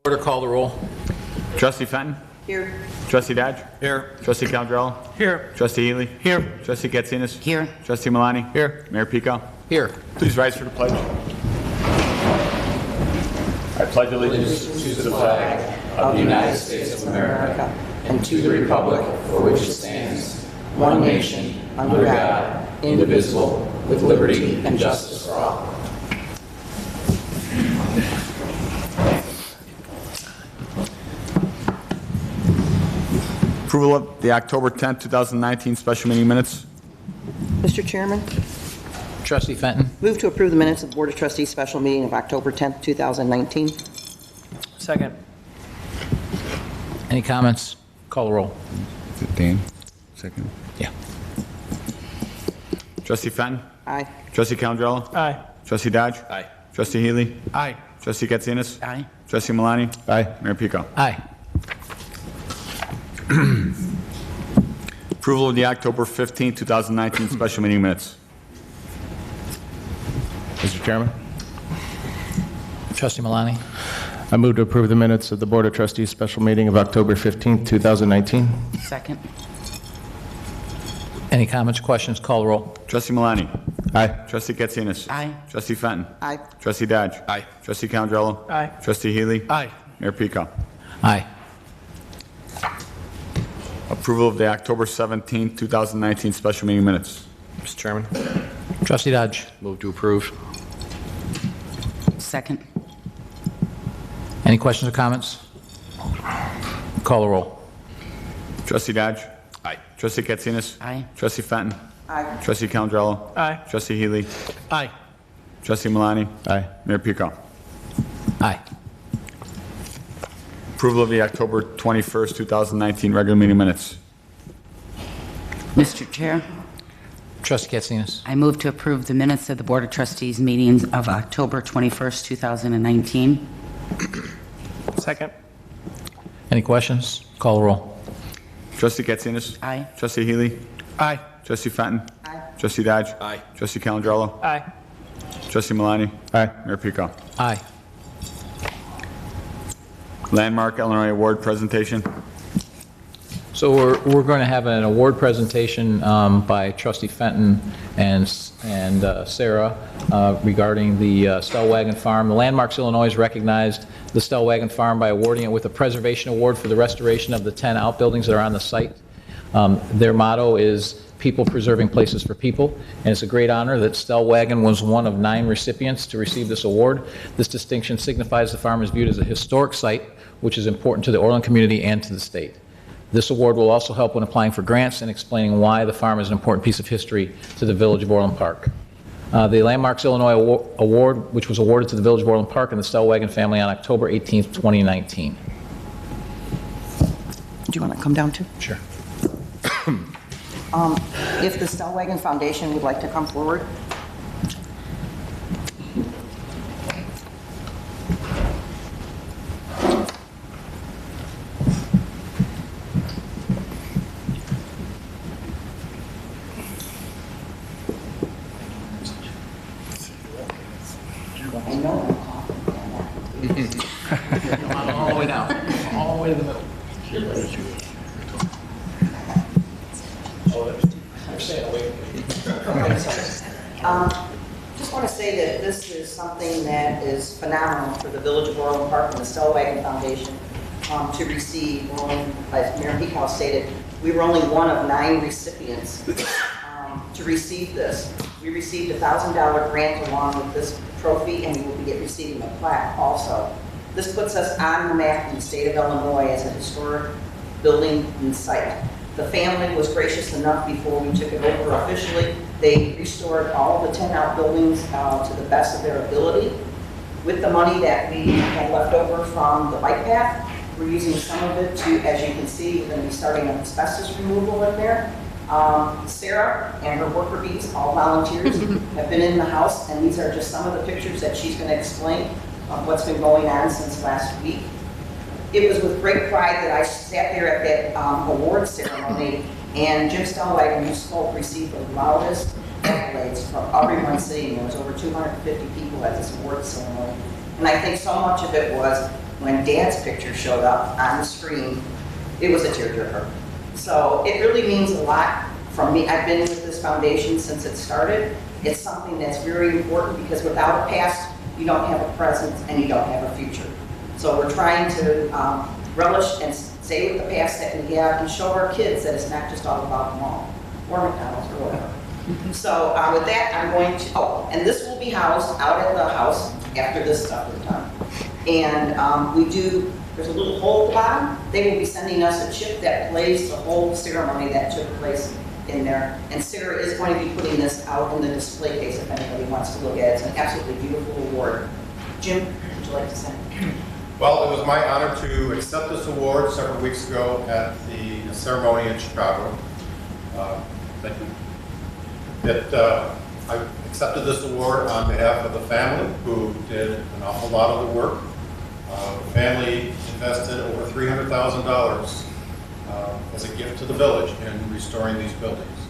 Order, call the roll. Trustee Fenton? Here. Trustee Dodge? Here. Trustee Caldrello? Here. Trustee Healy? Here. Trustee Katsinas? Here. Trustee Milani? Here. Mayor Pico? Here. Please rise for the pledge. I pledge allegiance To the flag of the United States of America and to the republic for which it stands, one nation, under God, indivisible, with liberty and justice for all. Approval of the October 10th, 2019 special meeting minutes. Mr. Chairman, Trustee Fenton. move to approve the minutes of the Board of Trustees special meeting of October 10th, 2019. Second. Any comments? Call the roll. Is it Dan? Second. Yeah. Trustee Fenton? Aye. Trustee Caldrello? Aye. Trustee Dodge? Aye. Trustee Healy? Aye. Trustee Katsinas? Aye. Trustee Milani? Aye. Mayor Pico? Aye. Approval of the October 15th, 2019 special meeting minutes. Mr. Chairman, Trustee Milani. I move to approve the minutes of the Board of Trustees special meeting of October 15th, 2019. Second. Any comments, questions? Call the roll. Trustee Milani? Aye. Trustee Katsinas? Aye. Trustee Fenton? Aye. Trustee Dodge? Aye. Trustee Caldrello? Aye. Trustee Healy? Aye. Mayor Pico? Aye. Approval of the October 17th, 2019 special meeting minutes. Mr. Chairman, Trustee Dodge. move to approve. Second. Any questions or comments? Call the roll. Trustee Dodge? Aye. Trustee Katsinas? Aye. Trustee Fenton? Aye. Trustee Caldrello? Aye. Trustee Healy? Aye. Trustee Milani? Aye. Mayor Pico? Aye. Approval of the October 21st, 2019 regular meeting minutes. Mr. Chair, Trustee Katsinas. I move to approve the minutes of the Board of Trustees meetings of October 21st, 2019. Second. Any questions? Call the roll. Trustee Katsinas? Aye. Trustee Healy? Aye. Trustee Fenton? Aye. Trustee Dodge? Aye. Trustee Caldrello? Aye. Trustee Milani? Aye. Mayor Pico? Aye. Landmark Illinois Award presentation. So we're going to have an award presentation by Trustee Fenton and Sarah regarding the Stellwagen Farm. The Landmarks Illinois has recognized the Stellwagen Farm by awarding it with a preservation award for the restoration of the 10 outbuildings that are on the site. Their motto is people preserving places for people, and it's a great honor that Stellwagen was one of 9 recipients to receive this award. This distinction signifies the farm is viewed as a historic site, which is important to the Orland community and to the state. This award will also help when applying for grants and explaining why the farm is an important piece of history to the Village of Orland Park. The Landmarks Illinois Award, which was awarded to the Village of Orland Park and the Stellwagen family on October 18th, 2019. Do you want to come down too? Sure. If the Stellwagen Foundation would like to come forward. I know I'm coughing. All the way down, all the way to the middle. Just want to say that this is something that is phenomenal for the Village of Orland Park and the Stellwagen Foundation to receive. As Mayor Pico stated, we were only one of 9 recipients to receive this. We received a $1,000 grant along with this trophy, and we will be receiving a plaque also. This puts us on the map in the state of Illinois as a historic building and site. The family was gracious enough before we took it over officially. They restored all the 10 outbuildings to the best of their ability. With the money that we had left over from the bike path, we're using some of it to, as you can see, we're going to be starting an asbestos removal in there. Sarah and her worker bees, all volunteers, have been in the house, and these are just some of the pictures that she's going to explain of what's been going on since last week. It was with great pride that I sat there at that award ceremony, and Jim Stellwagen, who spoke, received the loudest accolades from everyone sitting. There was over 250 people at this award ceremony. And I think so much of it was when Dad's picture showed up on the screen, it was a tearjerker. So it really means a lot from me. I've been with this foundation since it started. It's something that's very important because without a past, you don't have a present and you don't have a future. So we're trying to relish and stay with the past that we have and show our kids that it's not just all about the mall or McDonald's or whatever. So with that, I'm going to, and this will be housed out at the house after this stuff is done. And there's a little hole at the bottom. They will be sending us a chip that plays the whole ceremony that took place in there. And Sarah is going to be putting this out in the display case if anybody wants to look at it. It's an absolutely beautiful award. Jim, would you like to say? Well, it was my honor to accept this award several weeks ago at the ceremony in Chicago. Thank you. I accepted this award on behalf of the family who did an awful lot of the work. The family invested over $300,000 as a gift to the village in restoring these buildings.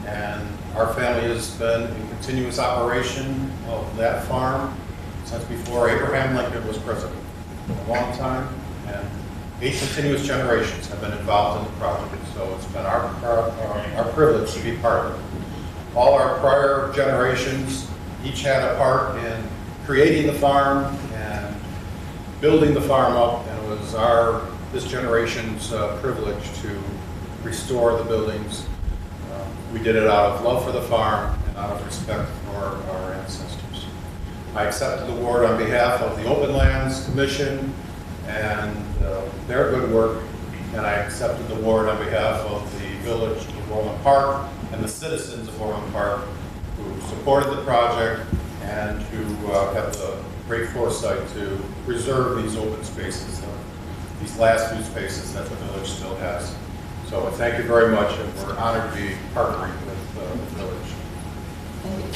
And our family has been in continuous operation of that farm since before Abraham Lincoln was president. A long time, and 8 continuous generations have been involved in the project, so it's been our privilege to be part of it. All our prior generations each had a part in creating the farm and building the farm up, and it was this generation's privilege to restore the buildings. We did it out of love for the farm and out of respect for our ancestors. I accepted the award on behalf of the Open Lands Commission and their good work, and I accepted the award on behalf of the Village of Orland Park and the citizens of Orland Park who supported the project and who have the great foresight to preserve these open spaces, these last few spaces that the village still has. So thank you very much, and we're honored to be partnering with the village. Thank you.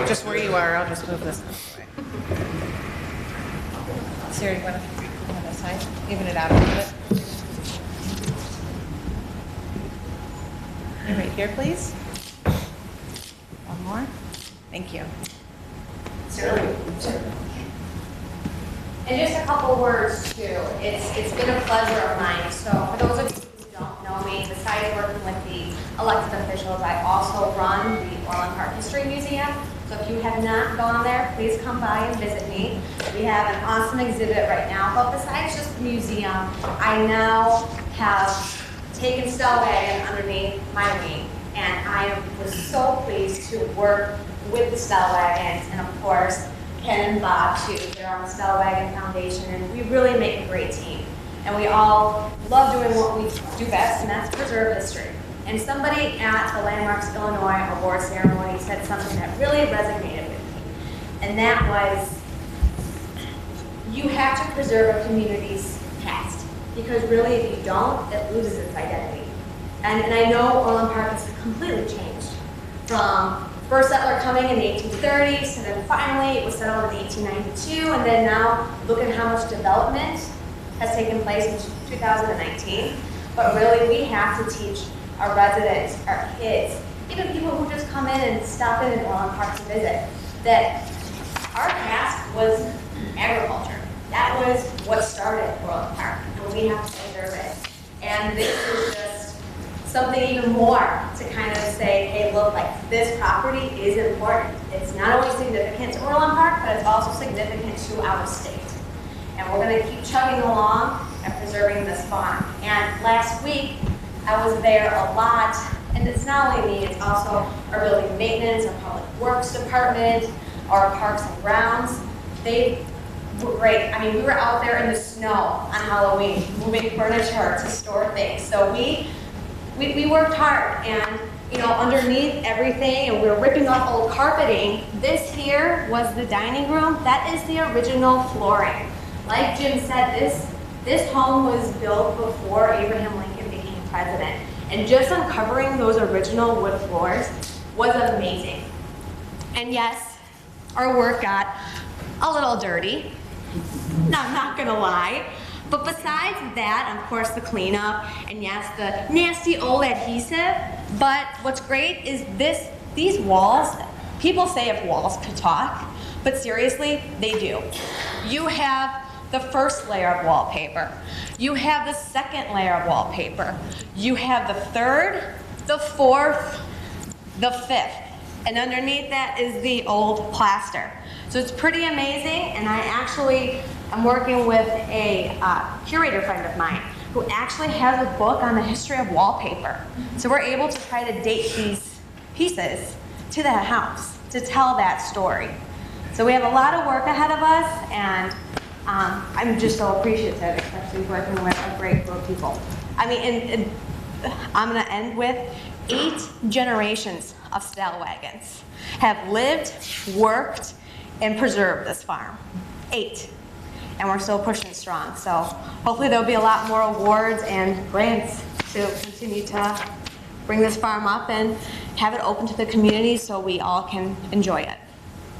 Just where you are, I'll just move this way. Sarah, you want to come on this side? Even it out a little bit. And right here, please. One more. Thank you. Sarah. And just a couple words too. It's been a pleasure of mine. So for those of you who don't know me, besides working with the elected officials, I also run the Orland Park History Museum. So if you have not gone there, please come by and visit me. We have an awesome exhibit right now. But besides just the museum, I now have taken Stellwagen underneath my wing. And I was so pleased to work with the Stellwagons and of course Ken and Bob too. They're on the Stellwagen Foundation and we really make a great team. And we all love doing what we do best, and that's preserve history. And somebody at the Landmarks Illinois award ceremony said something that really resonated with me. And that was, you have to preserve a community's past. Because really if you don't, it loses its identity. And I know Orland Park has completely changed from first settler coming in the 1830s, and then finally it was settled in 1892, and then now look at how much development has taken place in 2019. But really we have to teach our residents, our kids, even people who just come in and stop in Orland Park to visit, that our past was agriculture. That was what started Orland Park, and we have to preserve it. And this is just something even more to kind of say, hey, look, like this property is important. It's not only significant to Orland Park, but it's also significant to our state. And we're going to keep chugging along and preserving this farm. And last week, I was there a lot, and it's not only me, it's also our building maintenance, our public works department, our parks and grounds. They were great. I mean, we were out there in the snow on Halloween, moving furniture to store things. So we worked hard, and you know, underneath everything, and we were ripping off old carpeting. This here was the dining room. That is the original flooring. Like Jim said, this home was built before Abraham Lincoln became president. And just uncovering those original wood floors was amazing. And yes, our work got a little dirty. No, I'm not gonna lie. But besides that, of course, the cleanup, and yes, the nasty old adhesive, But what's great is these walls, people say if walls could talk, but seriously, they do. You have the first layer of wallpaper. You have the second layer of wallpaper. You have the third, the fourth, the fifth. And underneath that is the old plaster. So it's pretty amazing, and I'm working with a curator friend of mine who actually has a book on the history of wallpaper. So we're able to try to date these pieces to that house to tell that story. So we have a lot of work ahead of us, and I'm just so appreciative, especially working with a great group of people. I mean, and I'm gonna end with 8 generations of Stellwagons have lived, worked, and preserved this farm. 8. And we're still pushing strong. So hopefully there'll be a lot more awards and grants to continue to bring this farm up and have it open to the community so we all can enjoy it.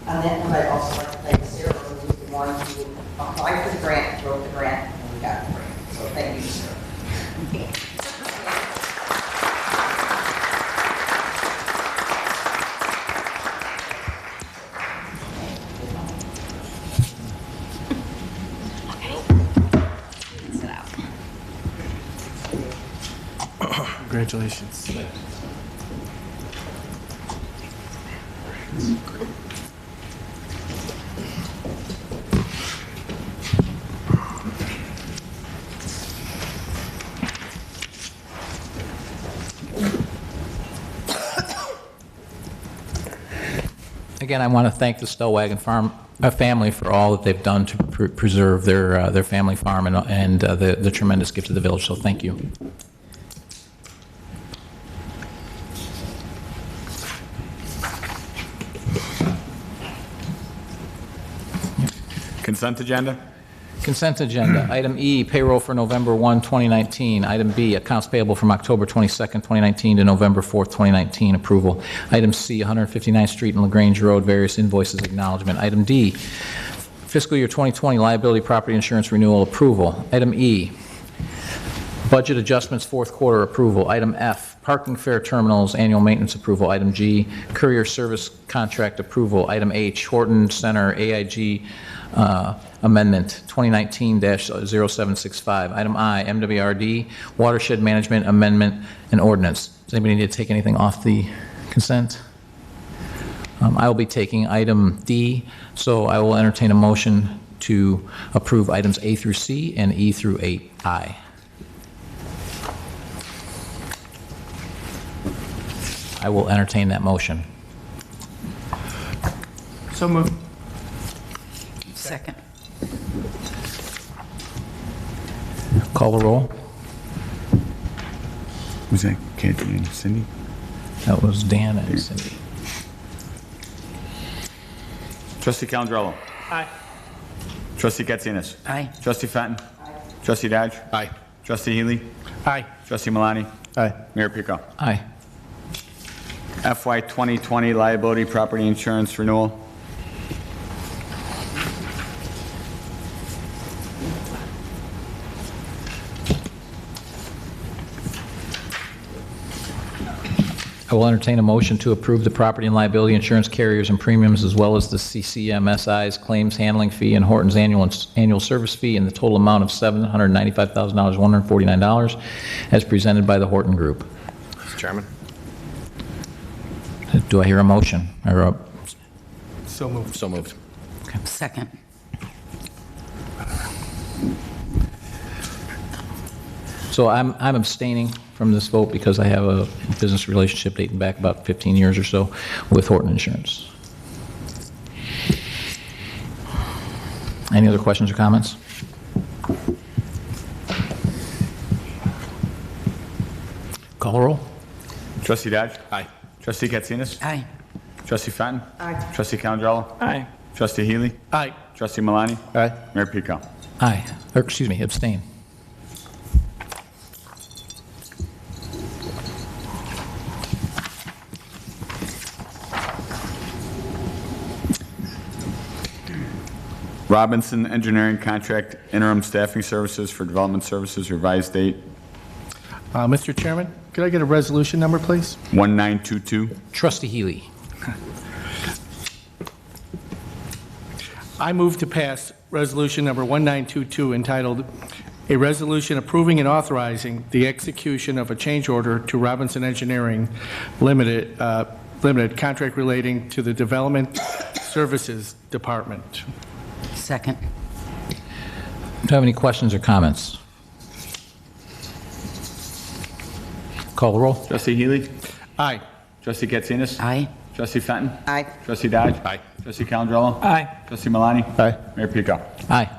On that note, I'd also like to thank Sarah, who was the one who applied for the grant, wrote the grant, and we got the grant. So thank you, Sarah. Sit out. Congratulations. Again, I want to thank the Stellwagen family for all that they've done to preserve their family farm and the tremendous gift to the village, so thank you. Consent agenda? Consent agenda. Item E, payroll for November 1, 2019. Item B, accounts payable from October 22nd, 2019 to November 4th, 2019, approval. Item C, 159th Street and LaGrange Road, various invoices acknowledgement. Item D, fiscal year 2020 liability property insurance renewal approval. Item E, budget adjustments fourth quarter approval. Item F, parking fare terminals annual maintenance approval. Item G, courier service contract approval. Item H, Horton Center AIG amendment 2019-0765. Item I, MWRD, watershed management amendment and ordinance. Does anybody need to take anything off the consent? I will be taking item D, so I will entertain a motion to approve items A through C and E through 8I. I will entertain that motion. So moved. Second. Call the roll. Who's that? Katie and Cindy? That was Dan and Cindy. Trustee Calandrello. Aye. Trustee Katsinas. Aye. Trustee Fenton. Trustee Dodge. Aye. Trustee Healy. Aye. Trustee Malani. Aye. Mayor Pico. Aye. FY 2020 liability property insurance renewal. I will entertain a motion to approve the property and liability insurance carriers and premiums, as well as the CCMSI's claims handling fee and Horton's annual service fee in the total amount of $795,149, as presented by the Horton Group. Mr. Chairman. Do I hear a motion? So moved. So moved. Second. So I'm abstaining from this vote because I have a business relationship dating back about 15 years or so with Horton Insurance. Any other questions or comments? Call the roll. Trustee Dodge. Aye. Trustee Katsinas. Aye. Trustee Fenton. Aye. Trustee Calandrello. Aye. Trustee Healy. Aye. Trustee Malani. Aye. Mayor Pico. Aye. Or, excuse me, abstain. Robinson Engineering Contract Interim Staffing Services for Development Services, revised date. Mr. Chairman, Could I get a resolution number, please? 1922. Trustee Healy. I move to pass Resolution Number 1922 entitled, "A Resolution Approving and Authorizing the Execution of a Change Order to Robinson Engineering Limited, contract relating to the Development Services Department." Second. Do you have any questions or comments? Call the roll. Trustee Healy. Aye. Trustee Katsinas. Aye. Trustee Fenton. Aye. Trustee Dodge. Aye. Trustee Calandrello. Aye. Trustee Malani. Aye. Mayor Pico. Aye.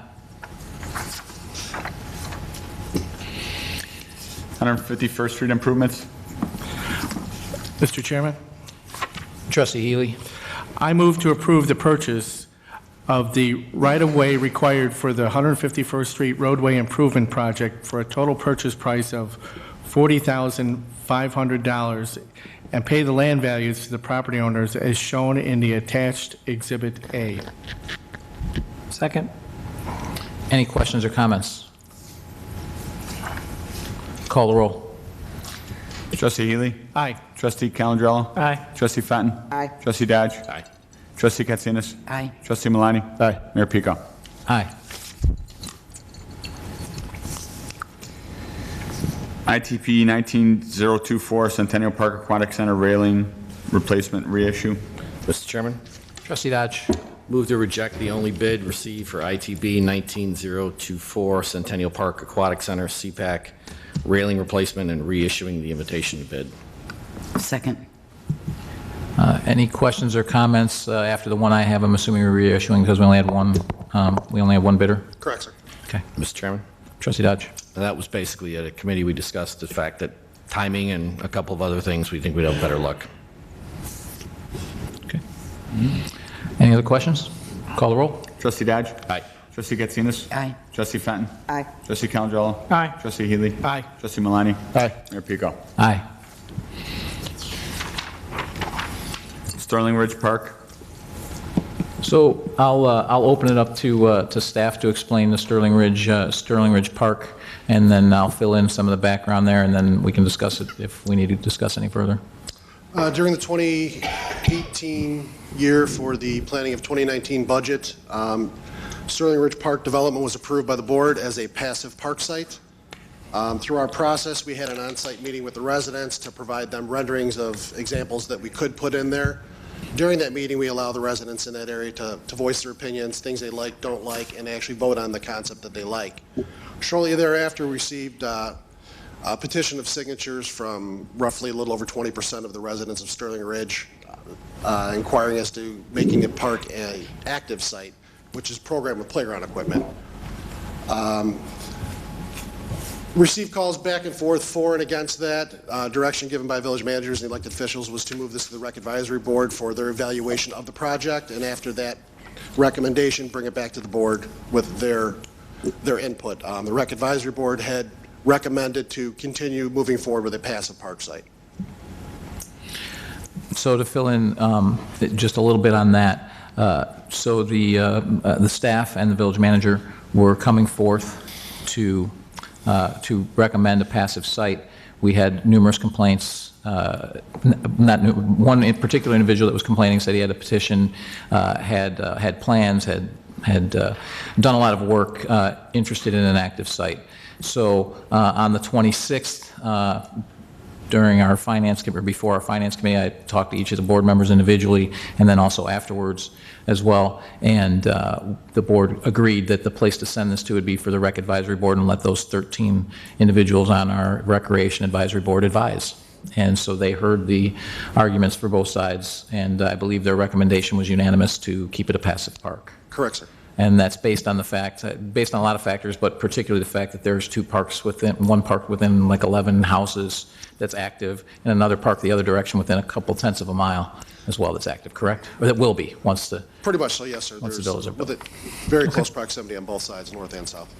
151st Street improvements. Mr. Chairman, Trustee Healy. I move to approve the purchase of the right-of-way required for the 151st Street roadway improvement project for a total purchase price of $40,500 and pay the land values to the property owners as shown in the attached Exhibit A. Second. Any questions or comments? Call the roll. Trustee Healy. Aye. Trustee Calandrello. Aye. Trustee Fenton. Aye. Trustee Dodge. Aye. Trustee Katsinas. Aye. Trustee Malani. Aye. Mayor Pico. Aye. ITP 19024 Centennial Park Aquatic Center railing replacement reissue. Mr. Chairman, Trustee Dodge. move to reject the only bid received for ITB 19024 Centennial Park Aquatic Center CPAC railing replacement and reissuing the invitation bid. Second. Any questions or comments after the one I have? I'm assuming we're reissuing because we only had one bidder? Correct, sir. Okay. Mr. Chairman, Trustee Dodge. and that was basically at a committee, we discussed the fact that timing and a couple of other things, we think we'd have better luck. Okay. Any other questions? Call the roll. Trustee Dodge. Aye. Trustee Katsinas. Aye. Trustee Fenton. Aye. Trustee Calandrello. Aye. Trustee Healy. Aye. Trustee Malani. Aye. Mayor Pico. Aye. Sterling Ridge Park. So I'll open it up to staff to explain the Sterling Ridge Park, and then I'll fill in some of the background there, and then we can discuss it if we need to discuss any further. During the 2018 year for the planning of 2019 budget, Sterling Ridge Park development was approved by the board as a passive park site. Through our process, we had an on-site meeting with the residents to provide them renderings of examples that we could put in there. During that meeting, we allow the residents in that area to voice their opinions, things they like, don't like, and actually vote on the concept that they like. Shortly thereafter, we received a petition of signatures from roughly a little over 20% of the residents of Sterling Ridge inquiring as to making the park an active site, which is programmed with playground equipment. Received calls back and forth for and against that. Direction given by village managers and elected officials was to move this to the Rec Advisory Board for their evaluation of the project, and after that recommendation, bring it back to the board with their input. The Rec Advisory Board had recommended to continue moving forward with a passive park site. So to fill in just a little bit on that, so the staff and the village manager were coming forth to recommend a passive site. We had numerous complaints. One in particular individual that was complaining said he had a petition, had plans, had done a lot of work, interested in an active site. So on the 26th, during our finance committee, or before our finance committee, I talked to each of the board members individually, and then also afterwards as well, and the board agreed that the place to send this to would be for the Rec Advisory Board and let those 13 individuals on our Recreation Advisory Board advise. And so they heard the arguments for both sides, and I believe their recommendation was unanimous to keep it a passive park. Correct, sir. And that's based on based on a lot of factors, but particularly the fact that there's one park within like 11 houses that's active, and another park the other direction within a couple tenths of a mile as well that's active, correct? Or that will be once the... Pretty much so, yes, sir. Once the villas are built. With very close proximity on both sides, north and south.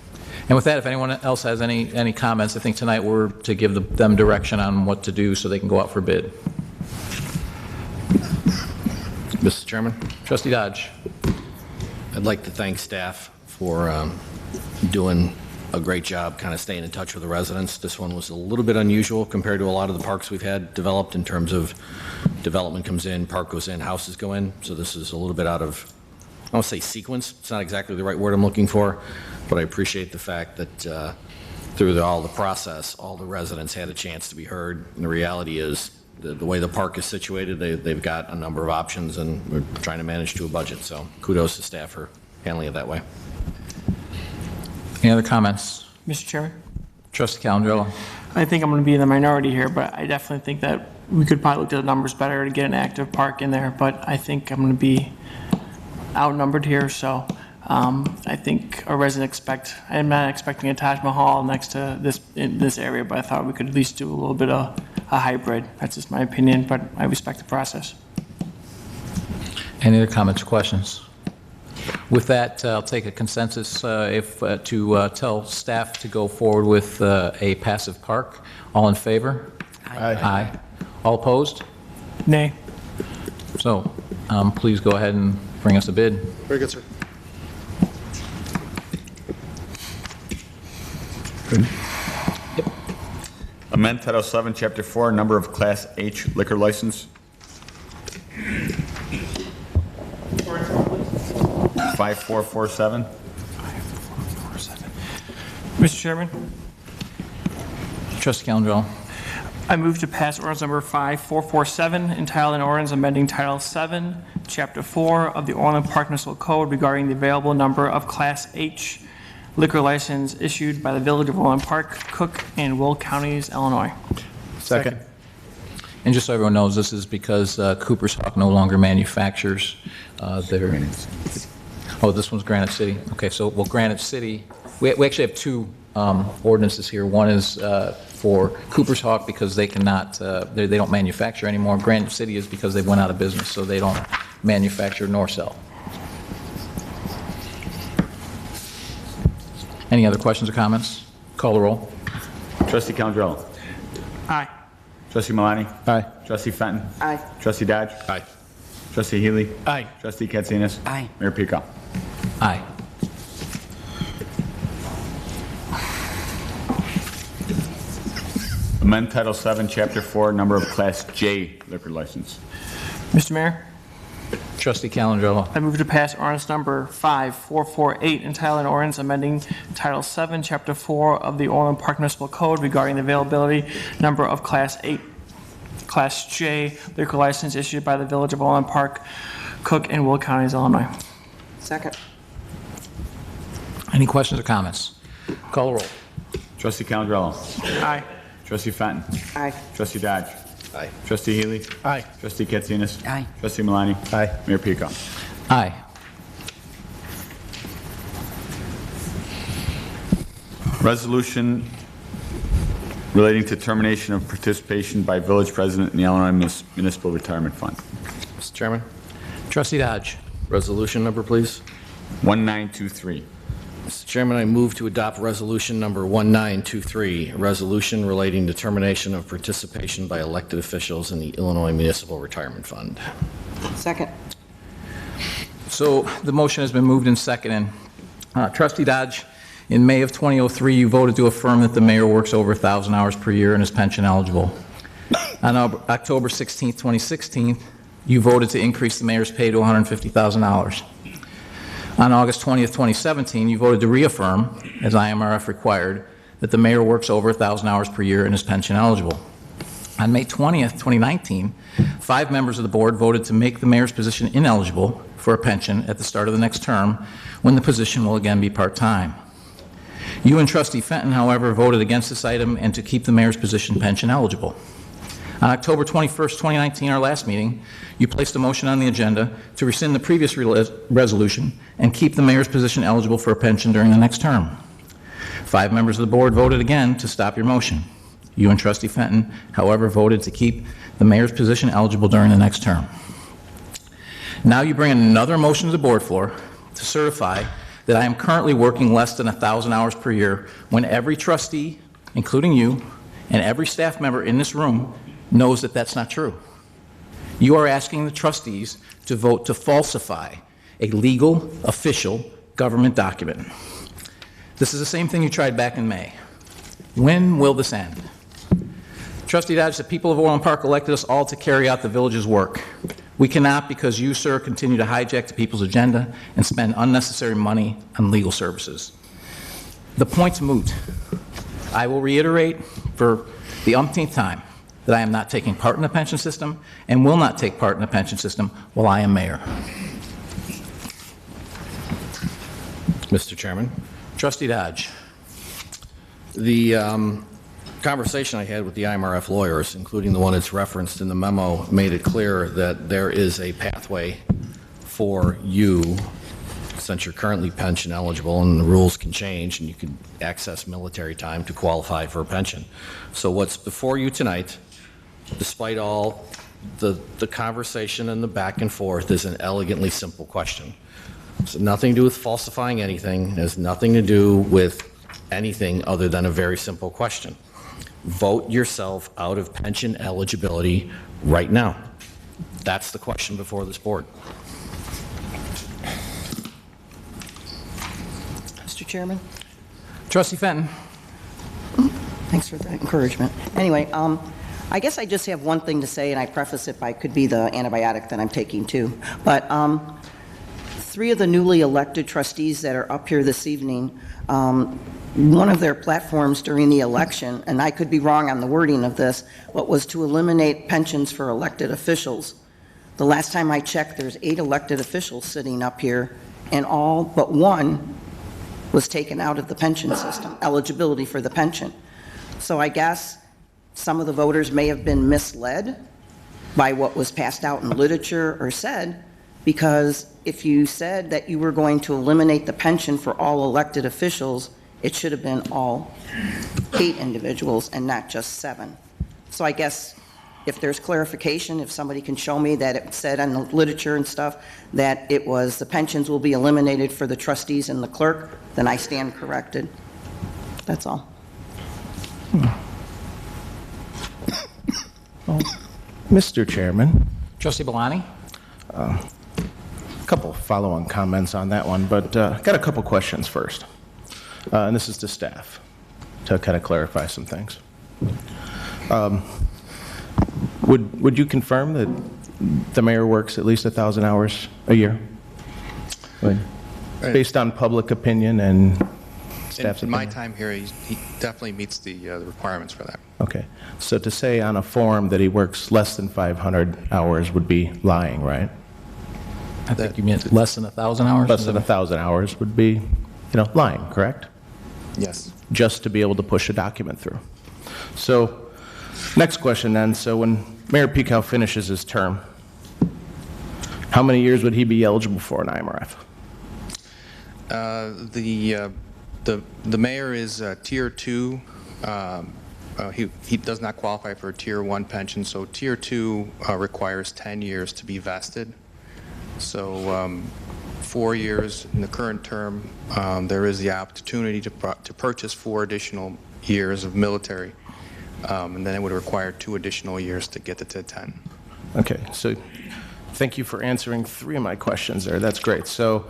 And with that, if anyone else has any comments, I think tonight we're to give them direction on what to do so they can go out for bid. Mr. Chairman, Trustee Dodge. I'd like to thank staff for doing a great job kind of staying in touch with the residents. This one was a little bit unusual compared to a lot of the parks we've had developed in terms of development comes in, park goes in, houses go in. So this is a little bit out of, I don't say sequence, it's not exactly the right word I'm looking for, but I appreciate the fact that through all the process, all the residents had a chance to be heard. And the reality is, the way the park is situated, they've got a number of options, and we're trying to manage to a budget. So kudos to staff for handling it that way. Any other comments? Mr. Chairman, Trustee Calandrello. I think I'm going to be in the minority here, but I definitely think that we could probably look at the numbers better to get an active park in there, but I think I'm going to be outnumbered here, so I think a resident I'm not expecting a Taj Mahal next to in this area, but I thought we could at least do a little bit of a hybrid. That's just my opinion, but I respect the process. Any other comments or questions? With that, I'll take a consensus to tell staff to go forward with a passive park. All in favor? Aye. Aye. All opposed? Nay. So please go ahead and bring us a bid. Very good, sir. Amend Title 7, Chapter 4, number of Class H liquor license. 5447. Mr. Chairman, Trustee Calandrello. I move to pass ordinance number 5447, entitled an ordinance amending Title 7, Chapter 4 of the Orland Park Municipal Code regarding the available number of Class H liquor license issued by the Village of Orland Park, Cook, and Will Counties, Illinois. Second. And just so everyone knows, this is because Cooper's Hawk no longer manufactures their... Oh, this one's Granite City. Okay, so, well, Granite City, we actually have two ordinances here. One is for Cooper's Hawk because they cannot, they don't manufacture anymore. Granite City is because they went out of business, so they don't manufacture nor sell. Any other questions or comments? Call the roll. Trustee Calandrello. Aye. Trustee Malani. Aye. Trustee Fenton. Aye. Trustee Dodge. Aye. Trustee Healy. Aye. Trustee Katsinas. Aye. Mayor Pico. Aye. Amend Title 7, Chapter 4, number of Class J liquor license. Mr. Mayor, Trustee Calandrello. I move to pass ordinance number 5448, entitled an ordinance amending Title 7, Chapter 4 of the Orland Park Municipal Code regarding the availability number of Class J liquor license issued by the Village of Orland Park, Cook, and Will Counties, Illinois. Second. Any questions or comments? Call the roll. Trustee Calandrello. Aye. Trustee Fenton. Aye. Trustee Dodge. Aye. Trustee Healy. Aye. Trustee Katsinas. Aye. Trustee Malani. Aye. Mayor Pico. Aye. Resolution relating to termination of participation by village president in the Illinois Municipal Retirement Fund. Mr. Chairman, Trustee Dodge. resolution number, please. 1923. Mr. Chairman, I move to adopt resolution number 1923, a resolution relating to termination of participation by elected officials in the Illinois Municipal Retirement Fund. Second. So the motion has been moved and seconded. Trustee Dodge, in May of 2003, you voted to affirm that the mayor works over 1,000 hours per year and is pension eligible. On October 16, 2016, you voted to increase the mayor's pay to $150,000. On August 20th, 2017, you voted to reaffirm, as IMRF required, that the mayor works over 1,000 hours per year and is pension eligible. On May 20th, 2019, 5 members of the board voted to make the mayor's position ineligible for a pension at the start of the next term, when the position will again be part-time. You and Trustee Fenton, however, voted against this item and to keep the mayor's position pension eligible. On October 21st, 2019, our last meeting, you placed a motion on the agenda to rescind the previous resolution and keep the mayor's position eligible for a pension during the next term. 5 members of the board voted again to stop your motion. You and Trustee Fenton, however, voted to keep the mayor's position eligible during the next term. Now you bring another motion to the board floor to certify that I am currently working less than 1,000 hours per year when every trustee, including you, and every staff member in this room knows that that's not true. You are asking the trustees to vote to falsify a legal, official government document. This is the same thing you tried back in May. When will this end? Trustee Dodge, the people of Orland Park elected us all to carry out the village's work. We cannot, because you, sir, continue to hijack the people's agenda and spend unnecessary money on legal services. The point's moot. I will reiterate for the umpteenth time that I am not taking part in the pension system and will not take part in the pension system while I am mayor. Mr. Chairman, Trustee Dodge. the conversation I had with the IMRF lawyers, including the one that's referenced in the memo, made it clear that there is a pathway for you, since you're currently pension eligible and the rules can change and you can access military time to qualify for a pension. So what's before you tonight, despite all the conversation and the back and forth, is an elegantly simple question. It's nothing to do with falsifying anything. It has nothing to do with anything other than a very simple question. Vote yourself out of pension eligibility right now. That's the question before this board. Mr. Chairman? Trustee Fenton. Thanks for that encouragement. Anyway, I guess I just have one thing to say, and I preface it by could be the antibiotic that I'm taking too. But three of the newly elected trustees that are up here this evening, one of their platforms during the election, and I could be wrong on the wording of this, but was to eliminate pensions for elected officials. The last time I checked, there's 8 elected officials sitting up here, and all but one was taken out of the pension system, eligibility for the pension. So I guess some of the voters may have been misled by what was passed out in literature or said, because if you said that you were going to eliminate the pension for all elected officials, it should have been all 8 individuals and not just 7. So I guess if there's clarification, if somebody can show me that it said on the literature and stuff that it was the pensions will be eliminated for the trustees and the clerk, then I stand corrected. That's all. Mr. Chairman, Trustee Belani. a couple follow-on comments on that one, but got a couple questions first. And this is to staff to kind of clarify some things. Would you confirm that the mayor works at least 1,000 hours a year? Based on public opinion and staff's In my opinion? time here, he definitely meets the requirements for that. Okay. So to say on a form that he works less than 500 hours would be lying, right? I think you meant less than 1,000 hours? Less than 1,000 hours would be, lying, correct? Yes. Just to be able to push a document through. So, next question then. So when Mayor Pekow finishes his term, how many years would he be eligible for an IMRF? The mayor is Tier 2. He does not qualify for a Tier 1 pension, so Tier 2 requires 10 years to be vested. So 4 years in the current term, there is the opportunity to purchase 4 additional years of military, and then it would require 2 additional years to get to 10. Okay, so thank you for answering 3 of my questions there. That's great. So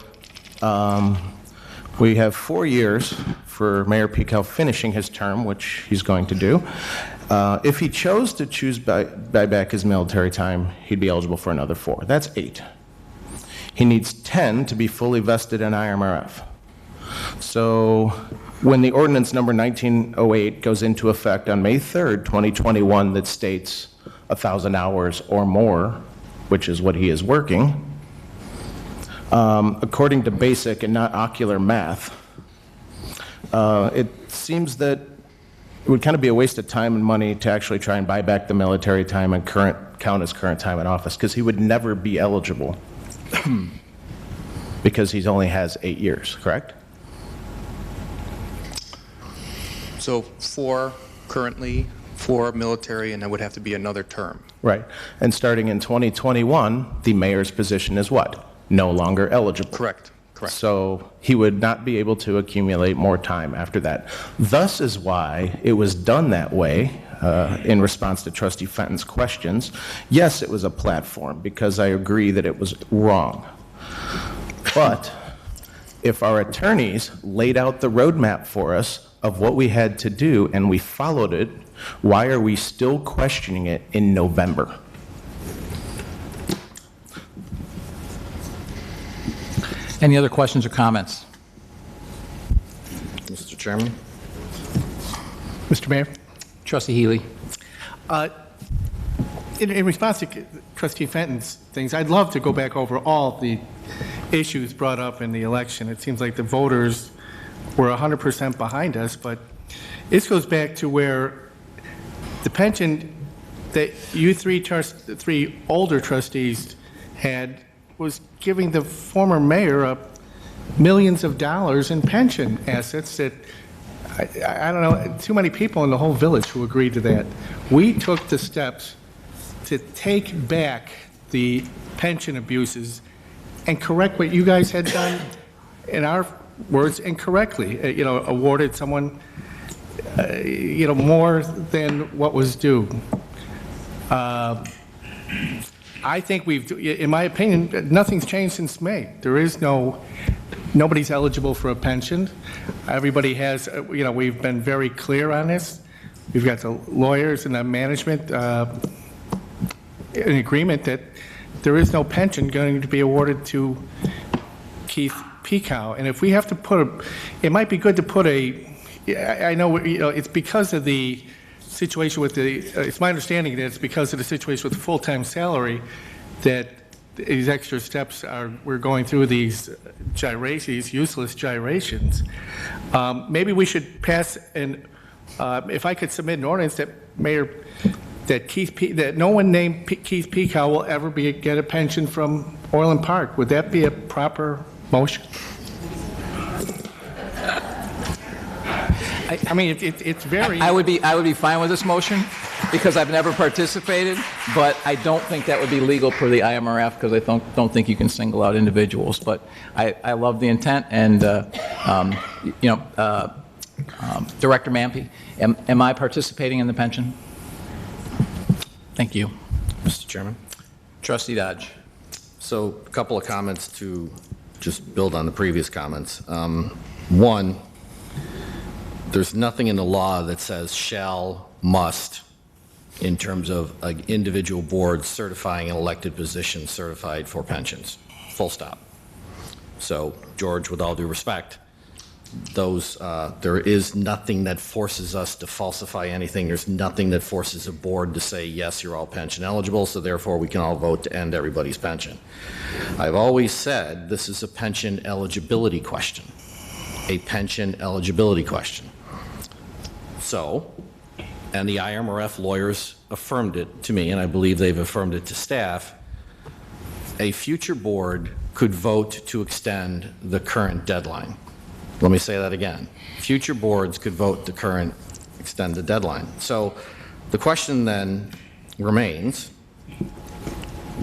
we have 4 years for Mayor Pekow finishing his term, which he's going to do. If he chose to buy back his military time, he'd be eligible for another 4. That's 8. He needs 10 to be fully vested in IMRF. So when the ordinance number 1908 goes into effect on May 3rd, 2021, that states 1,000 hours or more, which is what he is working, according to basic and not ocular math, it seems that it would kind of be a waste of time and money to actually try and buy back the military time and count as current time in office, because he would never be eligible because he only has 8 years, correct? So 4 currently, 4 military, and that would have to be another term. Right. And starting in 2021, the mayor's position is what? No longer eligible. Correct. Correct. So he would not be able to accumulate more time after that. Thus is why it was done that way in response to Trustee Fenton's questions. Yes, it was a platform, because I agree that it was wrong. But If our attorneys laid out the roadmap for us of what we had to do and we followed it, why are we still questioning it in November? Any other questions or comments? Mr. Chairman? Mr. Mayor? Trustee Healy? In response to Trustee Fenton's things, I'd love to go back over all the issues brought up in the election. It seems like the voters were 100% behind us, but this goes back to where the pension that you three older trustees had was giving the former mayor up millions of dollars in pension assets that I don't know, too many people in the whole village who agreed to that. We took the steps to take back the pension abuses and correct what you guys had done, in our words, incorrectly. Awarded someone, more than what was due. I think in my opinion, nothing's changed since May. There is nobody's eligible for a pension. Everybody has, we've been very clear on this. We've got the lawyers and the management, an agreement that there is no pension going to be awarded to Keith Pekow. And if we have to it might be good to put I know, it's because of the situation with it's my understanding that it's because of the situation with the full-time salary that these extra steps we're going through these useless gyrations. Maybe we should pass if I could submit an ordinance that that no one named Keith Pekow will ever get a pension from Orland Park. Would that be a proper motion? I mean, it's very... I would be fine with this motion because I've never participated, but I don't think that would be legal per the IMRF because I don't think you can single out individuals. But I love the intent, and Director Mampy, am I participating in the pension? Thank you. Mr. Chairman? Trustee Dodge. So a couple of comments to just build on the previous comments. One, there's nothing in the law that says shall, must, in terms of an individual board certifying an elected position certified for pensions. Full stop. So, George, with all due respect, there is nothing that forces us to falsify anything. There's nothing that forces a board to say, yes, you're all pension eligible, so therefore we can all vote to end everybody's pension. I've always said this is a pension eligibility question. A pension eligibility question. So, and the IMRF lawyers affirmed it to me, and I believe they've affirmed it to staff, a future board could vote to extend the current deadline. Let me say that again. Future boards could vote to extend the deadline. So the question then remains,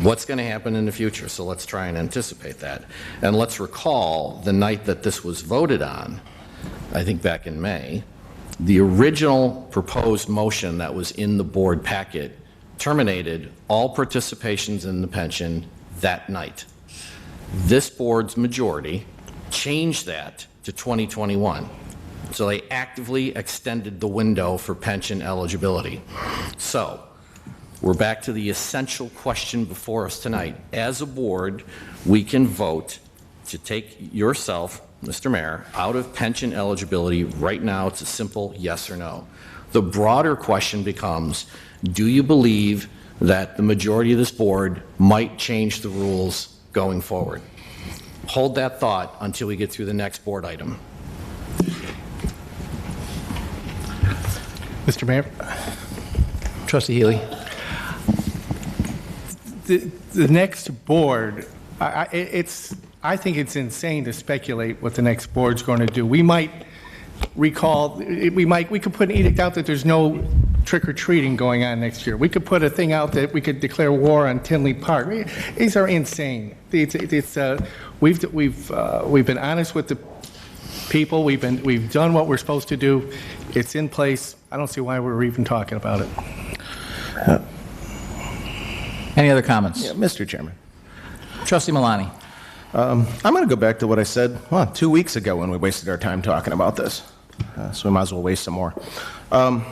what's going to happen in the future? So let's try and anticipate that. And let's recall the night that this was voted on, I think back in May, the original proposed motion that was in the board packet terminated all participations in the pension that night. This board's majority changed that to 2021. So they actively extended the window for pension eligibility. So we're back to the essential question before us tonight. As a board, we can vote to take yourself, Mr. Mayor, out of pension eligibility. Right now, it's a simple yes or no. The broader question becomes, do you believe that the majority of this board might change the rules going forward? Hold that thought until we get through the next board item. Mr. Mayor? Trustee Healy. The next board, I think it's insane to speculate what the next board's going to do. We might recall, we could put an edict out that there's no trick-or-treating going on next year. We could put a thing out that we could declare war on Tinley Park. These are insane. We've been honest with the people. We've done what we're supposed to do. It's in place. I don't see why we're even talking about it. Any other comments? Yeah, Mr. Chairman. Trustee Malani. I'm going to go back to what I said 2 weeks ago when we wasted our time talking about this. So we might as well waste some more. I'm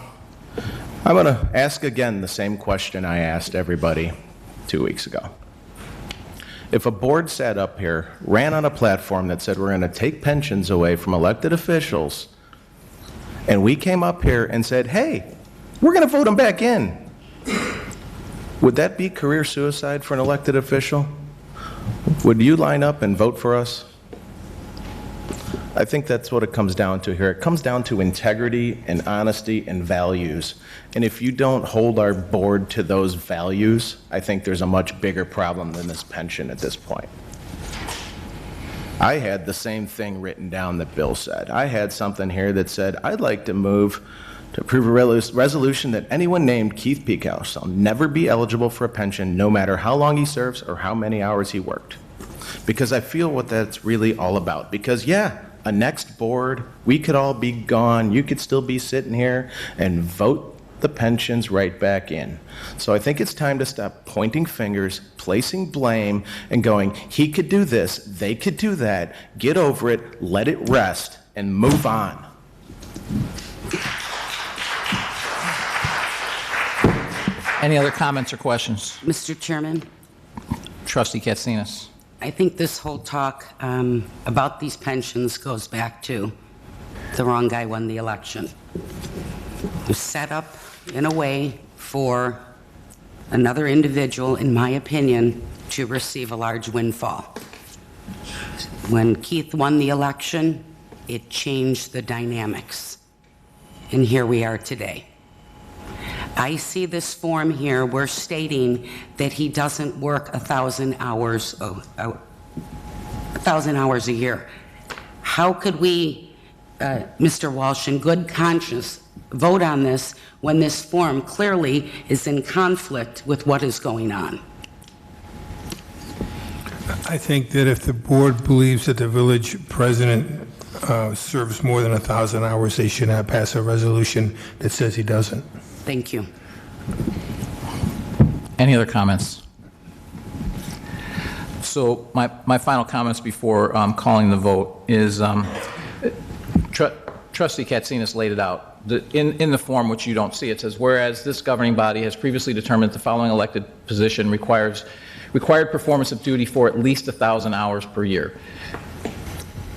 going to ask again the same question I asked everybody 2 weeks ago. If a board sat up here, ran on a platform that said we're going to take pensions away from elected officials, and we came up here and said, hey, we're going to vote them back in, would that be career suicide for an elected official? Would you line up and vote for us? I think that's what it comes down to here. It comes down to integrity and honesty and values. And if you don't hold our board to those values, I think there's a much bigger problem than this pension at this point. I had the same thing written down that Bill said. I had something here that said, I'd like to move to approve a resolution that anyone named Keith Pekow shall never be eligible for a pension no matter how long he serves or how many hours he worked. Because I feel what that's really all about. Because yeah, a next board, we could all be gone, you could still be sitting here and vote the pensions right back in. So I think it's time to stop pointing fingers, placing blame, and going, he could do this, they could do that, get over it, let it rest, and move on. Any other comments or questions? Mr. Chairman, Trustee Katsinas. I think this whole talk about these pensions goes back to the wrong guy won the election. It was set up in a way for another individual, in my opinion, to receive a large windfall. When Keith won the election, it changed the dynamics. And here we are today. I see this form here, we're stating that he doesn't work 1,000 hours, 1,000 hours a year. How could we, Mr. Walsh, in good conscience, vote on this when this form clearly is in conflict with what is going on? I think that if the board believes that the village president serves more than 1,000 hours, they should not pass a resolution that says he doesn't. Thank you. Any other comments? So my final comments before calling the vote is Trustee Katsinas laid it out. In the form, which you don't see, it says, whereas this governing body has previously determined that the following elected position required performance of duty for at least 1,000 hours per year.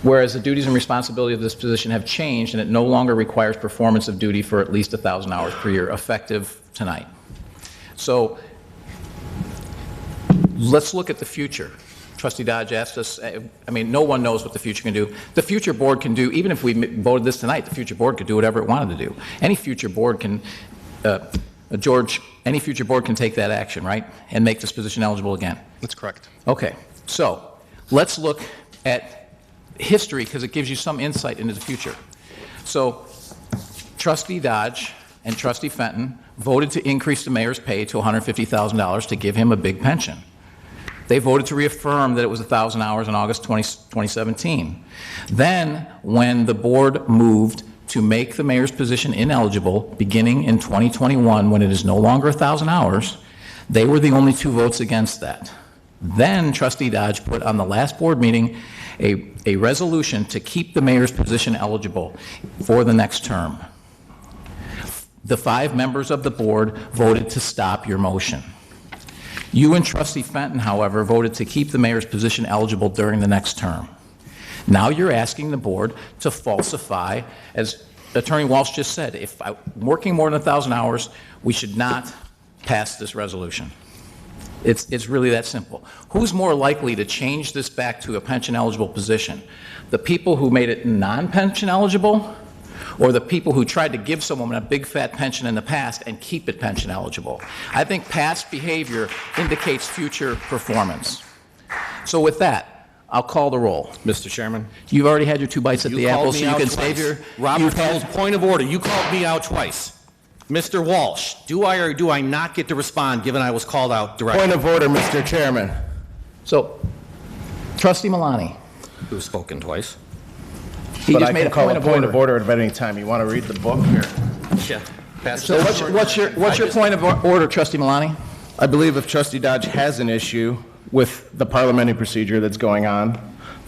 Whereas the duties and responsibility of this position have changed and it no longer requires performance of duty for at least 1,000 hours per year, effective tonight. So let's look at the future. Trustee Dodge asked us, I mean, no one knows what the future can do. The future board can do, even if we voted this tonight, the future board could do whatever it wanted to do. Any future board can, George, any future board can take that action, right? And make this position eligible again. That's correct. Okay, so let's look at history because it gives you some insight into the future. So Trustee Dodge and Trustee Fenton voted to increase the mayor's pay to $150,000 to give him a big pension. They voted to reaffirm that it was 1,000 hours in August 2017. Then, when the board moved to make the mayor's position ineligible beginning in 2021, when it is no longer 1,000 hours, they were the only two votes against that. Then Trustee Dodge put on the last board meeting a resolution to keep the mayor's position eligible for the next term. The 5 members of the board voted to stop your motion. You and Trustee Fenton, however, voted to keep the mayor's position eligible during the next term. Now you're asking the board to falsify, as Attorney Walsh just said, if I'm working more than 1,000 hours, we should not pass this resolution. It's really that simple. Who's more likely to change this back to a pension eligible position? The people who made it non-pension eligible, or the people who tried to give someone a big fat pension in the past and keep it pension eligible? I think past behavior indicates future performance. So with that, I'll call the roll. Mr. Chairman? You've already had your 2 bites at the apple, so you can save your... Robert Rules, point of order. You called me out twice. Mr. Walsh, do I or do I not get to respond, given I was called out directly? Point of order, Mr. Chairman. So, Trustee Milani. Who's spoken twice? He but just I made can a call point of order at any time. You want to read the book here? Yeah. So what's your point of order, Trustee Milani? I believe if Trustee Dodge has an issue with the parliamentary procedure that's going on,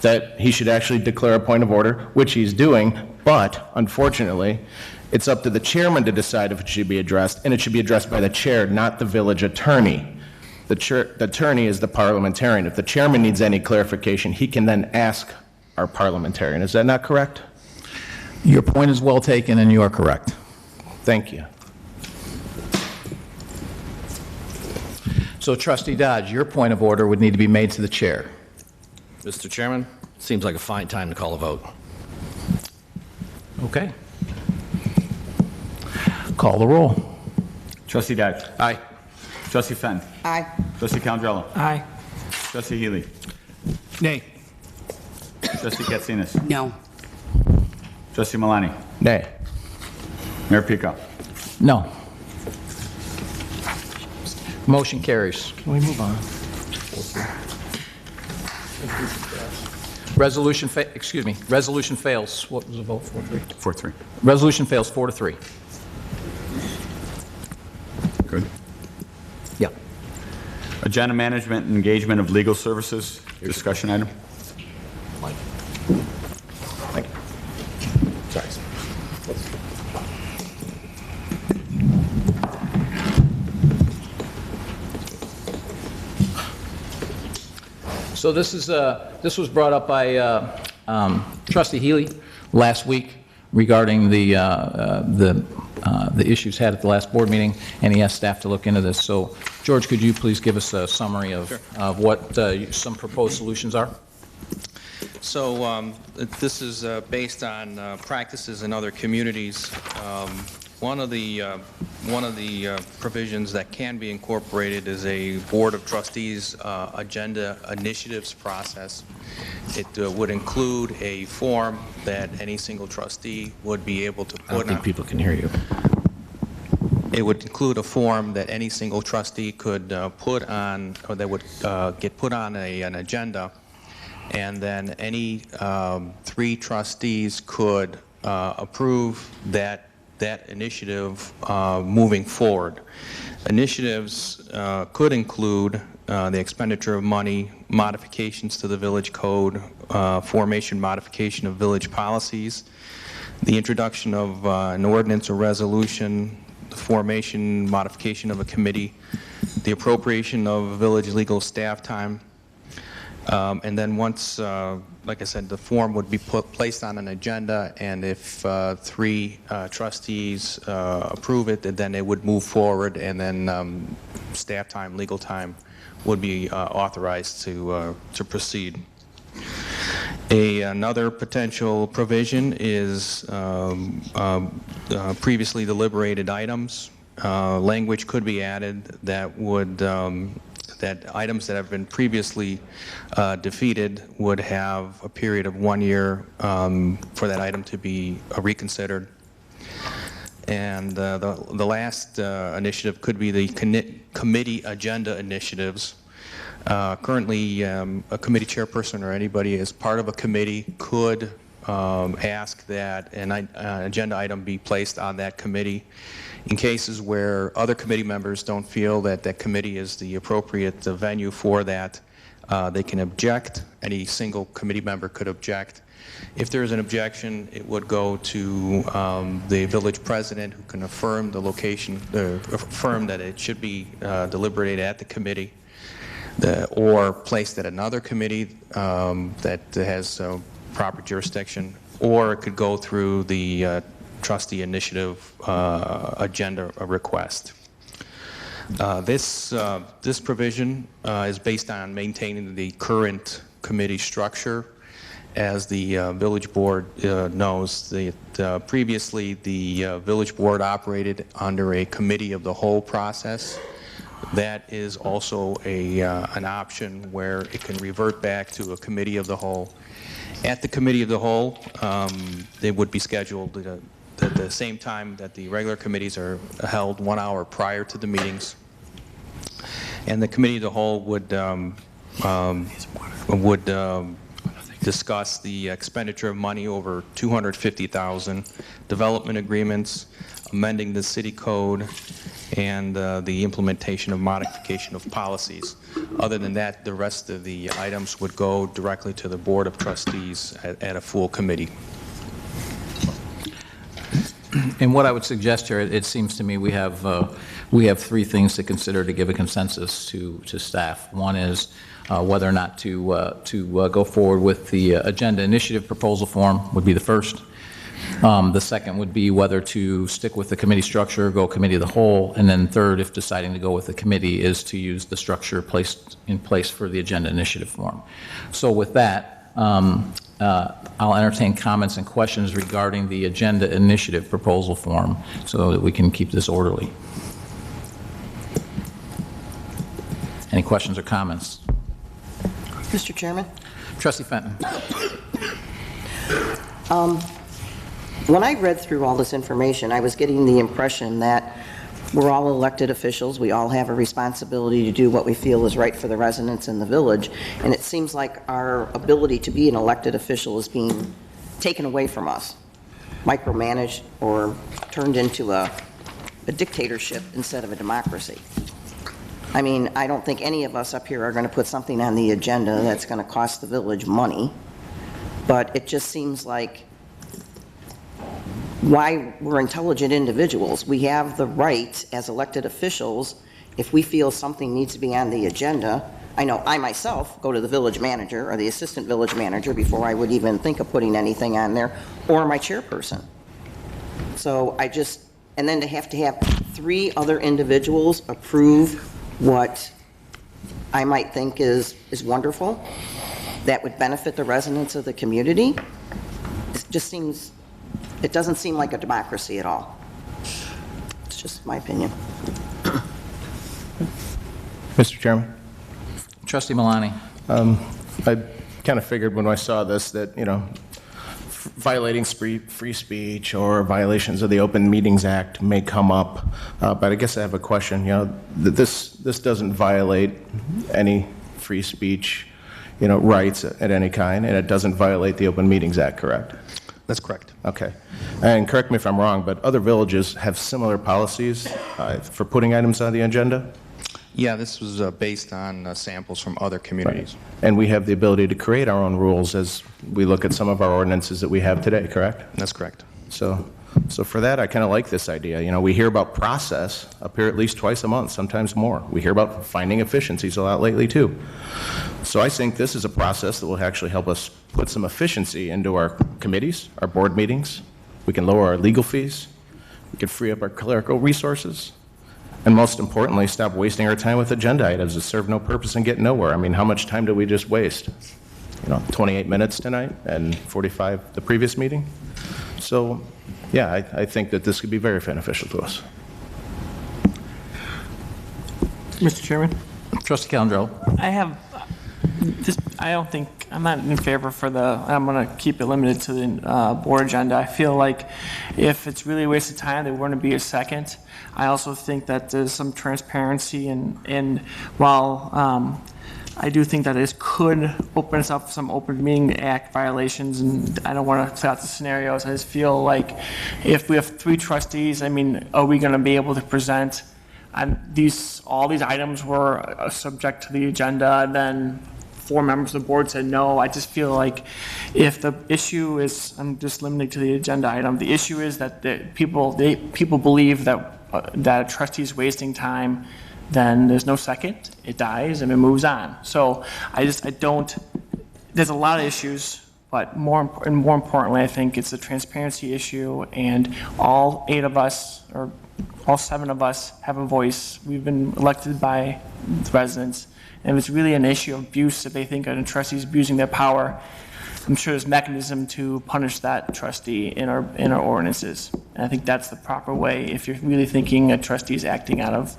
that he should actually declare a point of order, which he's doing, but unfortunately, it's up to the chairman to decide if it should be addressed, and it should be addressed by the chair, not the village attorney. The attorney is the parliamentarian. If the chairman needs any clarification, he can then ask our parliamentarian. Is that not correct? Your point is well taken, and you are correct. Thank you. So Trustee Dodge, your point of order would need to be made to the chair. Mr. Chairman, seems like a fine time to call a vote. Okay. Call the roll. Trustee Dodge. Aye. Trustee Fenton. Aye. Trustee Calandrello. Aye. Trustee Healy. Nay. Trustee Katsinas. No. Trustee Malani. Nay. Mayor Pico. No. Motion carries. Can we move on? Resolution fails. What was the vote? 4-3? 4-3. Resolution fails 4-3. Good. Yeah. Agenda management and engagement of legal services, discussion item. Thank you. Sorry. So this was brought up by Trustee Healy last week regarding the issues had at the last board meeting, and he asked staff to look into this. So, George, could you please give us a summary of what some proposed solutions are? So this is based on practices in other communities. One of the provisions that can be incorporated is a Board of Trustees agenda initiatives process. It would include a form that any single trustee would be able to put on. I don't think people can hear you. It would include a form that any single trustee could put on, or that would get put on an agenda, and then any 3 trustees could approve that initiative moving forward. Initiatives could include the expenditure of money, modifications to the village code, formation modification of village policies, the introduction of an ordinance or resolution, the formation, modification of a committee, the appropriation of village legal staff time, and then once, like I said, the form would be placed on an agenda, and if 3 trustees approve it, then it would move forward, and then staff time, legal time would be authorized to proceed. Another potential provision is previously deliberated items. Language could be added that would that items that have been previously defeated would have a period of 1 year for that item to be reconsidered. And the last initiative could be the committee agenda initiatives. Currently, a committee chairperson or anybody as part of a committee could ask that an agenda item be placed on that committee. In cases where other committee members don't feel that that committee is the appropriate venue for that, they can object. Any single committee member could object. If there is an objection, it would go to the village president, who can affirm the location, affirm that it should be deliberated at the committee, or placed at another committee that has proper jurisdiction, or it could go through the trustee initiative agenda request. This provision is based on maintaining the current committee structure. As the village board knows, previously the village board operated under a committee of the whole process. That is also an option where it can revert back to a committee of the whole. At the committee of the whole, they would be scheduled at the same time that the regular committees are held, 1 hour prior to the meetings. And the committee of the whole would discuss the expenditure of money over $250,000, development agreements, amending the city code, and the implementation of modification of policies. Other than that, the rest of the items would go directly to the Board of Trustees at a full committee. And what I would suggest here, it seems to me we have three things to consider to give a consensus to staff. One is whether or not to go forward with the agenda initiative proposal form would be the first. The second would be whether to stick with the committee structure, go committee of the whole, and then third, if deciding to go with the committee, is to use the structure placed in place for the agenda initiative form. So with that, I'll entertain comments and questions regarding the agenda initiative proposal form so that we can keep this orderly. Any questions or comments? Mr. Chairman? Trustee Fenton. When I read through all this information, I was getting the impression that we're all elected officials. We all have a responsibility to do what we feel is right for the residents in the village. And it seems like our ability to be an elected official is being taken away from us, micromanaged, or turned into a dictatorship instead of a democracy. I mean, I don't think any of us up here are going to put something on the agenda that's going to cost the village money. But it just seems like, why we're intelligent individuals. We have the right as elected officials, if we feel something needs to be on the agenda. I know I myself go to the village manager or the assistant village manager before I would even think of putting anything on there, or my chairperson. So and then to have three other individuals approve what I might think is wonderful, that would benefit the residents of the community, it doesn't seem like a democracy at all. It's just my opinion. Mr. Chairman? Trustee Milani. I kind of figured when I saw this that, violating free speech or violations of the Open Meetings Act may come up, but I guess I have a question. This doesn't violate any free speech, rights at any kind, and it doesn't violate the Open Meetings Act, correct? That's correct. Okay. And correct me if I'm wrong, but other villages have similar policies for putting items on the agenda? Yeah, this was based on samples from other communities. Right. And we have the ability to create our own rules as we look at some of our ordinances that we have today, correct? That's correct. So for that, I kind of like this idea. We hear about process up here at least twice a month, sometimes more. We hear about finding efficiencies a lot lately, too. So I think this is a process that will actually help us put some efficiency into our committees, our board meetings. We can lower our legal fees. We can free up our clerical resources. And most importantly, stop wasting our time with agenda items that serve no purpose and get nowhere. I mean, how much time did we just waste? 28 minutes tonight and 45 the previous meeting? So, yeah, I think that this could be very beneficial to us. Mr. Chairman? Trustee Calendro. I'm not in favor I'm going to keep it limited to the board agenda. I feel like if it's really a waste of time, there wouldn't be a second. I also think that there's some transparency, and while I do think that it could open us up for some Open Meeting Act violations, and I don't want to play out the scenarios. I just feel like if we have three trustees, are we going to be able to present all these items were subject to the agenda, then 4 members of the board said no? I just feel like if the issue is, I'm just limiting to the agenda item, the issue is that people believe that a trustee is wasting time, then there's no second, it dies, and it moves on. So there's a lot of issues, but more importantly, I think it's a transparency issue, and all 8 of us, or all 7 of us, have a voice. We've been elected by the residents, and if it's really an issue of abuse, if they think a trustee is abusing their power, I'm sure there's mechanism to punish that trustee in our ordinances. And I think that's the proper way if you're really thinking a trustee is acting out of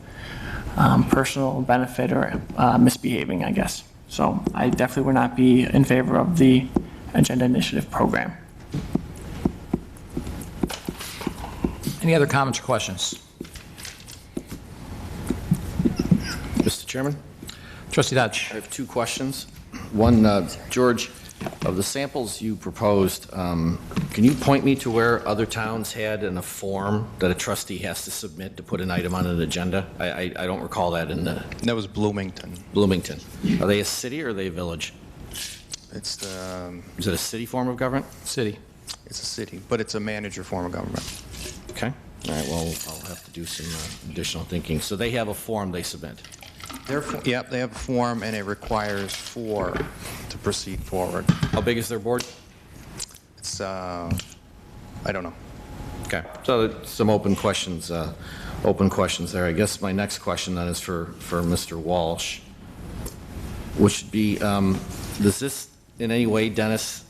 personal benefit or misbehaving, I guess. So I definitely would not be in favor of the agenda initiative program. Any other comments or questions? Mr. Chairman? Trustee Dodge. I have 2 questions. One, George, Of the samples you proposed, can you point me to where other towns had in a form that a trustee has to submit to put an item on an agenda? I don't recall that in the... That was Bloomington. Bloomington. Are they a city or are they a village? It's the, Is it a city form of government? City. it's a city, but it's a manager form of government. Okay. All right, well, I'll have to do some additional thinking. So they have a form they submit? Yep, they have a form, and it requires 4 to proceed forward. How big is their board? It's, I don't know. Okay, so some open questions there. I guess my next question then is for Mr. Walsh, which would be, does this in any way, Dennis,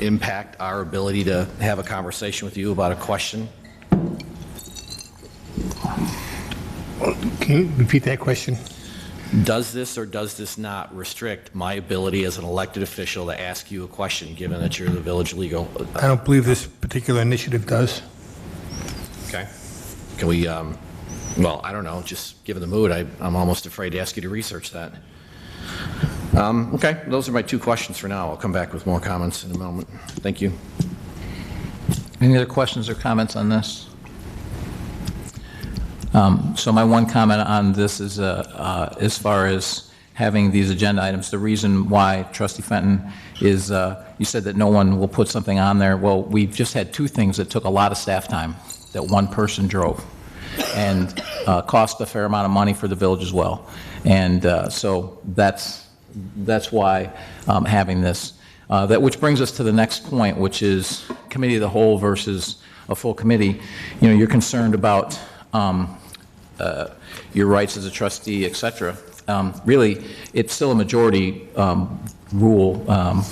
impact our ability to have a conversation with you about a question? Can you repeat that question? Does this or does this not restrict my ability as an elected official to ask you a question, given that you're the village legal? I don't believe this particular initiative does. Okay. Can we, well, I don't know, just given the mood, I'm almost afraid to ask you to research that. Okay, those are my 2 questions for now. I'll come back with more comments in a moment. Thank you. Any other questions or comments on this? So my one comment on this is, as far as having these agenda items, the reason why, Trustee Fenton, is you said that no one will put something on there. Well, we've just had 2 things that took a lot of staff time that one person drove, and cost a fair amount of money for the village as well. And so that's why having this. Which brings us to the next point, which is committee of the whole versus a full committee. You know, you're concerned about your rights as a trustee, et cetera. Really, it's still a majority rule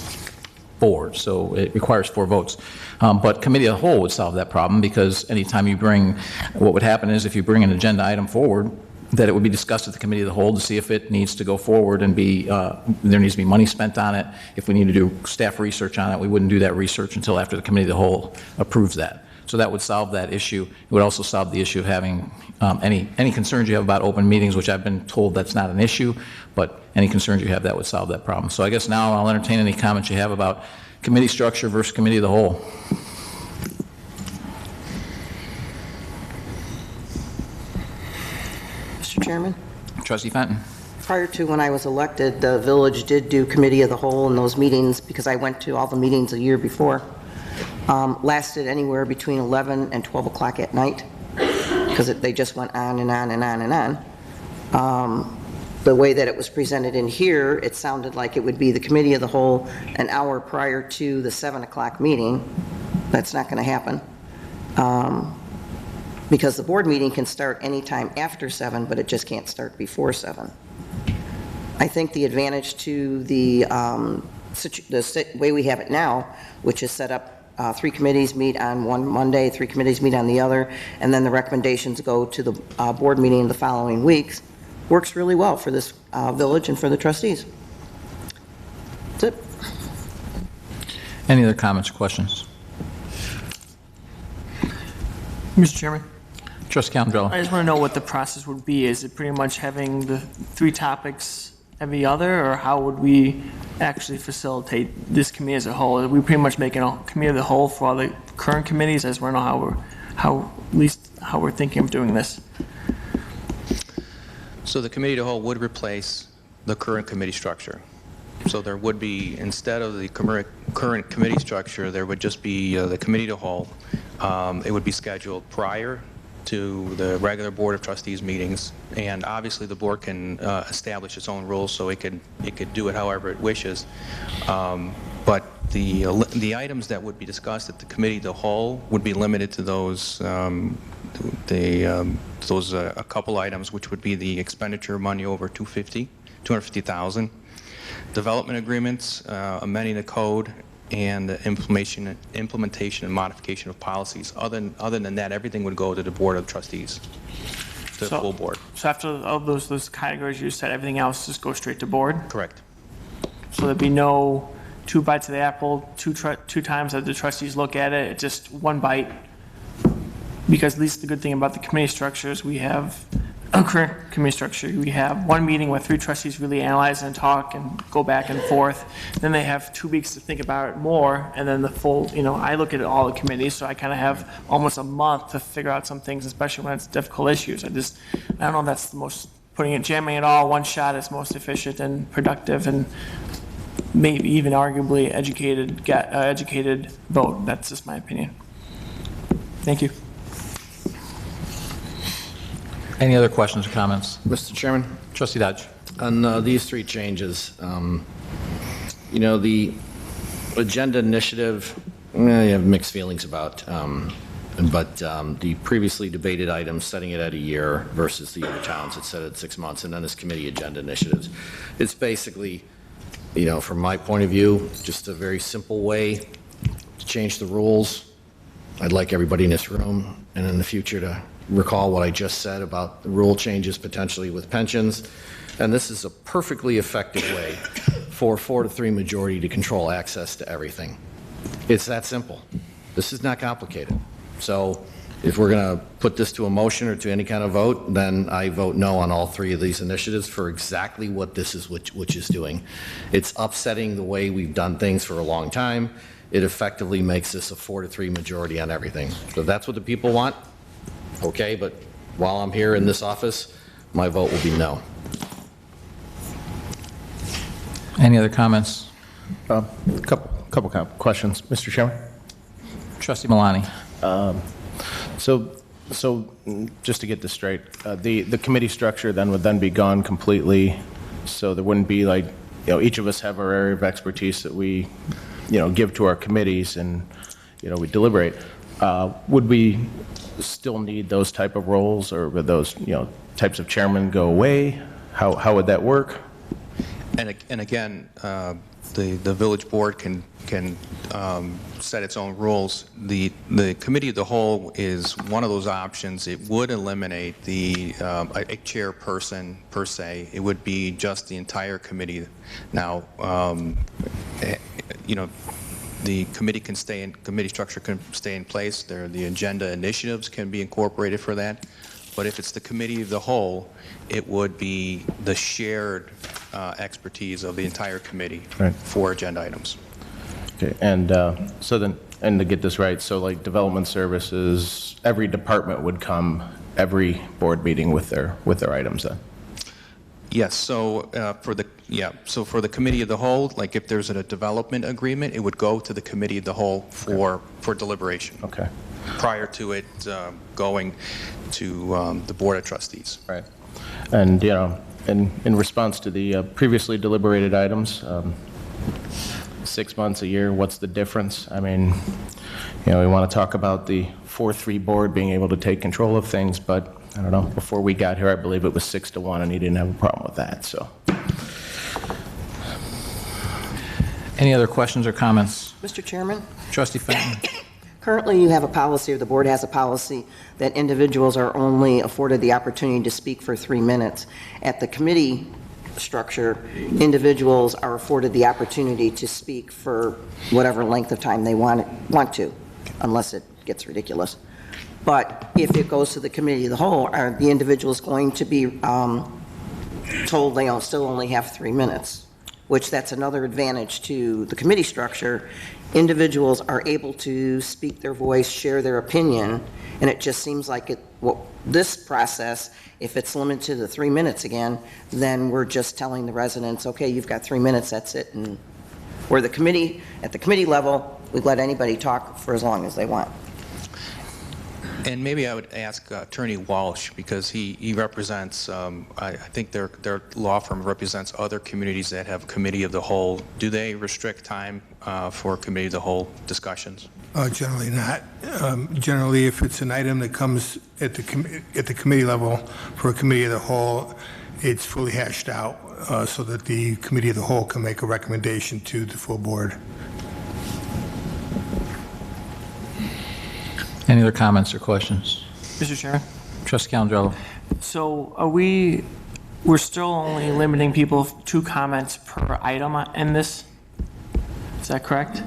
board, so it requires 4 votes. But committee of the whole would solve that problem, because anytime you bring, what would happen is if you bring an agenda item forward, that it would be discussed at the committee of the whole to see if it needs to go forward and be, there needs to be money spent on it. If we need to do staff research on it, we wouldn't do that research until after the committee of the whole approves that. So that would solve that issue. It would also solve the issue of having any concerns you have about open meetings, which I've been told that's not an issue, but any concerns you have, that would solve that problem. So I guess now I'll entertain any comments you have about committee structure versus committee of the whole. Mr. Chairman? Trustee Fenton. Prior to when I was elected, the village did do committee of the whole in those meetings, because I went to all the meetings a year before. Lasted anywhere between 11 and 12 o'clock at night, because they just went on and on and on and on. The way that it was presented in here, it sounded like it would be the committee of the whole an hour prior to the 7 o'clock meeting. That's not going to happen. Because the board meeting can start anytime after 7, but it just can't start before 7. I think the advantage to the way we have it now, which is set up 3 committees meet on one Monday, 3 committees meet on the other, and then the recommendations go to the board meeting the following weeks, works really well for this village and for the trustees. That's it. Any other comments or questions? Mr. Chairman, Trustee Calendrello. I just want to know what the process would be. Is it pretty much having the 3 topics every other, or how would we actually facilitate this committee as a whole? Are we pretty much making a committee of the whole for all the current committees? I just want to know how we're thinking of doing this. So the committee of the whole would replace the current committee structure. So there would be, instead of the current committee structure, there would just be the committee of the whole. It would be scheduled prior to the regular Board of Trustees meetings, and obviously the board can establish its own rules, so it could do it however it wishes. But the items that would be discussed at the committee of the whole would be limited to those a couple items, which would be the expenditure of money over $250,000, development agreements, amending the code, and the implementation and modification of policies. Other than that, everything would go to the Board of Trustees, the full board. So after all those categories you said, everything else just goes straight to board? Correct. So there'd be no 2 bites of the apple, two times that the trustees look at it, it's just 1 bite? Because at least the good thing about the committee structure is we have current committee structure, we have one meeting where 3 trustees really analyze and talk and go back and forth. Then they have 2 weeks to think about it more, and then the full, I look at all the committees, so I kind of have almost a month to figure out some things, especially when it's difficult issues. I don't know if that's the most, jamming it all one shot is most efficient and productive and maybe even arguably educated vote. That's just my opinion. Thank you. Any other questions or comments? Mr. Chairman? Trustee Dodge. On these 3 changes, the agenda initiative, you have mixed feelings about, but the previously debated items, setting it at a year versus the other towns that set it at 6 months, and then this committee agenda initiatives. It's basically, from my point of view, just a very simple way to change the rules. I'd like everybody in this room and in the future to recall what I just said about the rule changes potentially with pensions. And this is a perfectly effective way for 4-3 majority to control access to everything. It's that simple. This is not complicated. So if we're going to put this to a motion or to any kind of vote, then I vote no on all 3 of these initiatives for exactly what this is, which is doing. It's upsetting the way we've done things for a long time. It effectively makes this a 4-3 majority on everything. So if that's what the people want, okay, but while I'm here in this office, my vote will be no. Any other comments? Couple questions, Mr. Chairman. Trustee Malani. So just to get this straight, the committee structure then would then be gone completely, so there wouldn't be like, each of us have our area of expertise that we, give to our committees and, we deliberate. Would we still need those type of roles, or would those, types of chairmen go away? How would that work? And again, the village board can set its own rules. The committee of the whole is one of those options. It would eliminate a chairperson per se. It would be just the entire committee. Now, the committee structure can stay in place. The agenda initiatives can be incorporated for that. But if it's the committee of the whole, it would be the shared expertise of the entire committee for agenda items. Okay, and so then, and to get this right, so like development services, every department would come every board meeting with their items then? Yes, so for the committee of the whole, like if there's a development agreement, it would go to the committee of the whole for deliberation. Okay. Prior to it going to the Board of Trustees. Right. And, in response to the previously deliberated items, 6 months, a year, what's the difference? I mean, we want to talk about the 4-3 board being able to take control of things, but I don't know, before we got here, I believe it was 6-1, and he didn't have a problem with that, so. Any other questions or comments? Mr. Chairman? Trustee Fenton. Currently, you have a policy, or the board has a policy, that individuals are only afforded the opportunity to speak for 3 minutes. At the committee structure, individuals are afforded the opportunity to speak for whatever length of time they want to, unless it gets ridiculous. But if it goes to the committee of the whole, are the individuals going to be told they still only have 3 minutes? Which that's another advantage to the committee structure. Individuals are able to speak their voice, share their opinion, and it just seems like this process, if it's limited to the 3 minutes again, then we're just telling the residents, okay, you've got 3 minutes, that's it. And where at the committee level, we let anybody talk for as long as they want. And maybe I would ask Attorney Walsh, because he represents, I think their law firm represents other communities that have committee of the whole. Do they restrict time for committee of the whole discussions? Generally not. Generally, if it's an item that comes at the committee level for a committee of the whole, it's fully hashed out so that the committee of the whole can make a recommendation to the full board. Any other comments or questions? Mr. Chairman? Trustee Calandrello. So we're still only limiting people to 2 comments per item in this? Is that correct?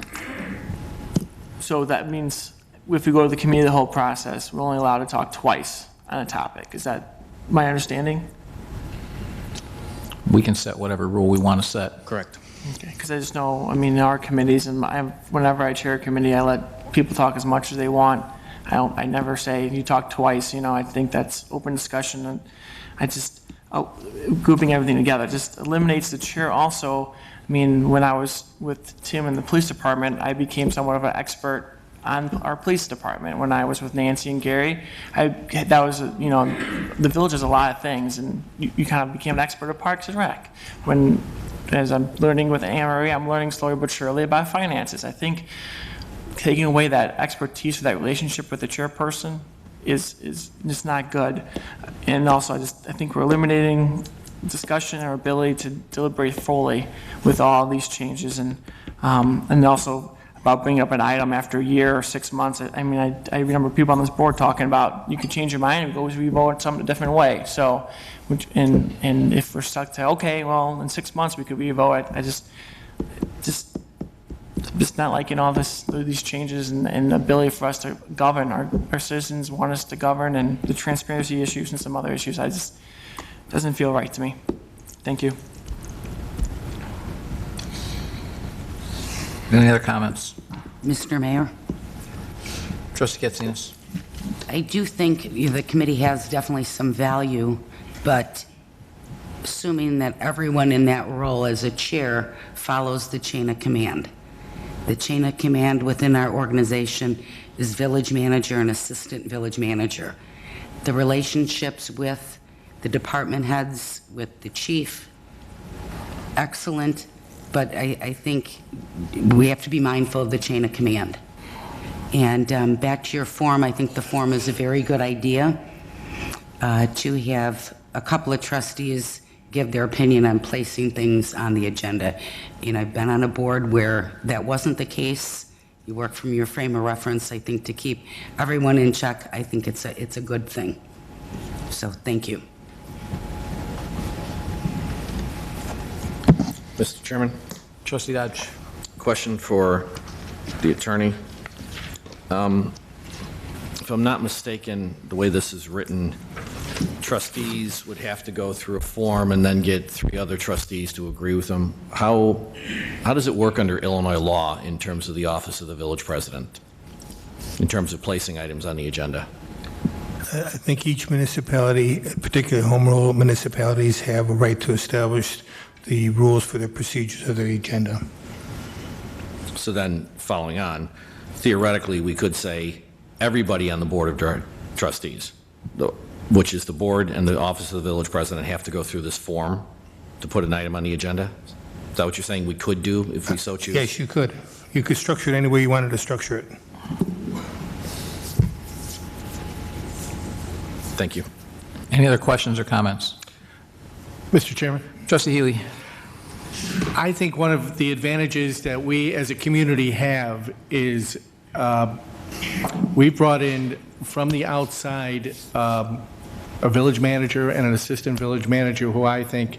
So that means if we go to the committee of the whole process, we're only allowed to talk twice on a topic. Is that my understanding. We can set whatever rule we want to set. Correct. Okay, because I just know, I mean, in our committees, and whenever I chair a committee, I let people talk as much as they want. I never say, you talk twice, I think that's open discussion, and I just, grouping everything together, just eliminates the chair also. I mean, when I was with Tim in the police department, I became somewhat of an expert on our police department. When I was with Nancy and Gary, that was, the village has a lot of things, and you kind of became an expert of Parks and Rec. As I'm learning with Anne Marie, I'm learning slowly but surely about finances. I think taking away that expertise or that relationship with the chairperson is just not good. And also, I think we're eliminating discussion or ability to deliberate fully with all these changes, and also about bringing up an item after a year or 6 months. I mean, I remember people on this board talking about you could change your mind and go re-vote something a different way. So, and if we're stuck to, okay, well, in 6 months we could re-vote, I just not liking all these changes and the ability for us to govern. Our citizens want us to govern, and the transparency issues and some other issues, doesn't feel right to me. Thank you. Any other comments? Mr. Mayor, Trustee Katsinas? I do think the committee has definitely some value, but assuming that everyone in that role as a chair follows the chain of command. The chain of command within our organization is village manager and assistant village manager. The relationships with the department heads, with the chief, excellent, but I think we have to be mindful of the chain of command. And back to your form, I think the form is a very good idea to have a couple of trustees give their opinion on placing things on the agenda. I've been on a board where that wasn't the case. You work from your frame of reference. I think to keep everyone in check, I think it's a good thing. So thank you. Mr. Chairman, Trustee Dodge? question for the attorney. If I'm not mistaken, the way this is written, trustees would have to go through a form and then get 3 other trustees to agree with them. How does it work under Illinois law in terms of the office of the village president, in terms of placing items on the agenda? I think each municipality, particularly home rule municipalities, have a right to establish the rules for the procedures of the agenda. So then, following on, theoretically, we could say everybody on the board of trustees, which is the board and the office of the village president, have to go through this form to put an item on the agenda? Is that what you're saying we could do if we so choose? Yes, you could. You could structure it any way you wanted to structure it. Thank you. Any other questions or comments? Mr. Chairman? Trustee Healy? I think one of the advantages that we as a community have is we brought in from the outside a village manager and an assistant village manager who I think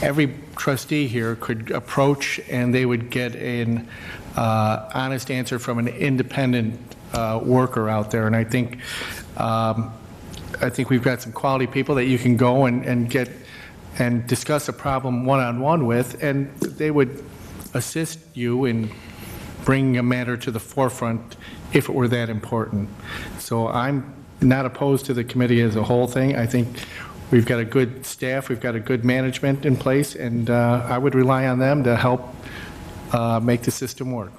every trustee here could approach, and they would get an honest answer from an independent worker out there. And I think we've got some quality people that you can go and get and discuss a problem one-on-one with, and they would assist you in bringing a matter to the forefront if it were that important. So I'm not opposed to the committee as a whole thing. I think we've got a good staff, we've got a good management in place, and I would rely on them to help make the system work.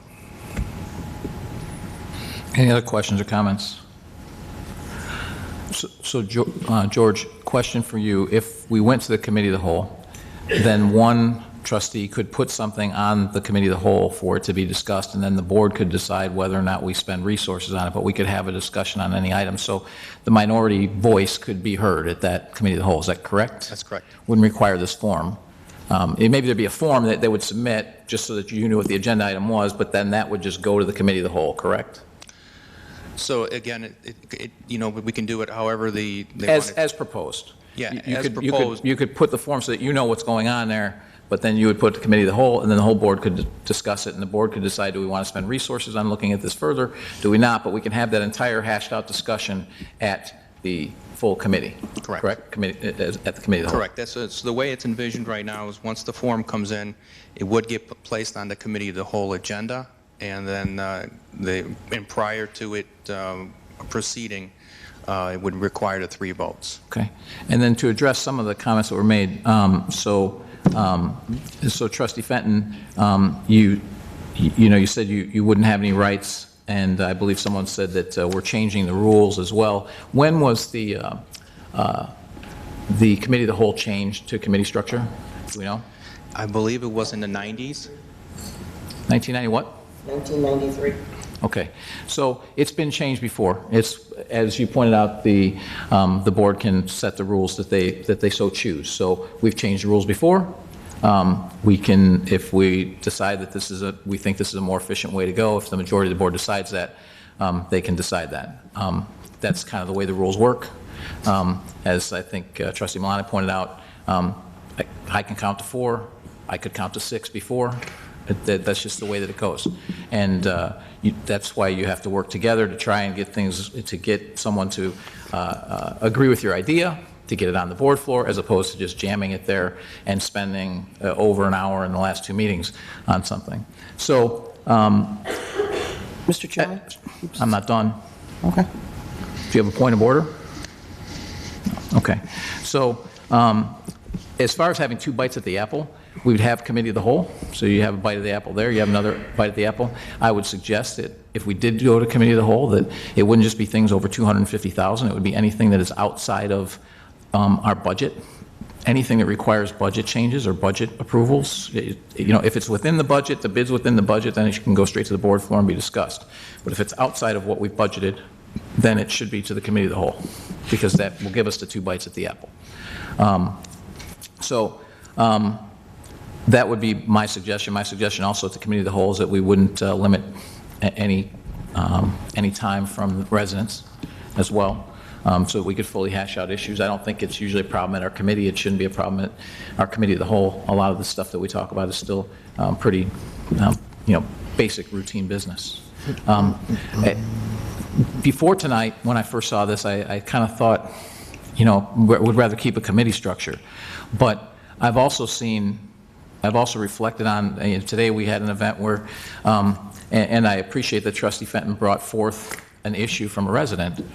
Any other questions or comments? So George, question for you. If we went to the committee of the whole, then one trustee could put something on the committee of the whole for it to be discussed, and then the board could decide whether or not we spend resources on it, but we could have a discussion on any item. So the minority voice could be heard at that committee of the whole. Is that correct? That's correct. Wouldn't require this form. Maybe there'd be a form that they would submit just so that you knew what the agenda item was, but then that would just go to the committee of the whole, correct? So again, we can do it however as proposed. Yeah, as proposed. You could put the form so that you know what's going on there, but then you would put the committee of the whole, and then the whole board could discuss it, and the board could decide, do we want to spend resources on looking at this further? Do we not? But we can have that entire hashed out discussion at the full committee. Correct. Committee, at the committee of the whole. Correct. That's the way it's envisioned right now is once the form comes in, it would get placed on the committee of the whole agenda, and then and prior to it proceeding, it would require the 3 votes. Okay. And then to address some of the comments that were made, so Trustee Fenton, you said you wouldn't have any rights, and I believe someone said that we're changing the rules as well. When was the committee of the whole changed to committee structure? Do we know? I believe it was in the 90s. 1990 what? 1993. Okay, so it's been changed before. It's, as you pointed out, the board can set the rules that they so choose. So we've changed the rules before. We can, if we decide that we think this is a more efficient way to go, if the majority of the board decides that, they can decide that. That's kind of the way the rules work. As I think Trustee Milani pointed out, I can count to 4. I could count to 6 before. That's just the way that it goes. And that's why you have to work together to try and get things, to get someone to agree with your idea, to get it on the board floor, as opposed to just jamming it there and spending over an hour in the last 2 meetings on something. So, Mr. Chairman? I'm not done. Okay. Do you have a point of order? Okay. So, as far as having 2 bites at the apple, we would have committee of the whole. So you have a bite of the apple there, you have another bite of the apple. I would suggest that if we did go to committee of the whole, that it wouldn't just be things over 250,000. It would be anything that is outside of our budget. Anything that requires budget changes or budget approvals. If it's within the budget, the bid's within the budget, then it can go straight to the board floor and be discussed. But if it's outside of what we've budgeted, then it should be to the committee of the whole, because that will give us the 2 bites at the apple. That would be my suggestion. My suggestion also at the committee of the whole is that we wouldn't limit any time from residents as well, so that we could fully hash out issues. I don't think it's usually a problem at our committee. It shouldn't be a problem at our committee of the whole. A lot of the stuff that we talk about is still pretty, basic routine business. Before tonight, when I first saw this, I kind of thought, would rather keep a committee structure. But I've also reflected on, today we had an event where, and I appreciate that Trustee Fenton brought forth an issue from a resident,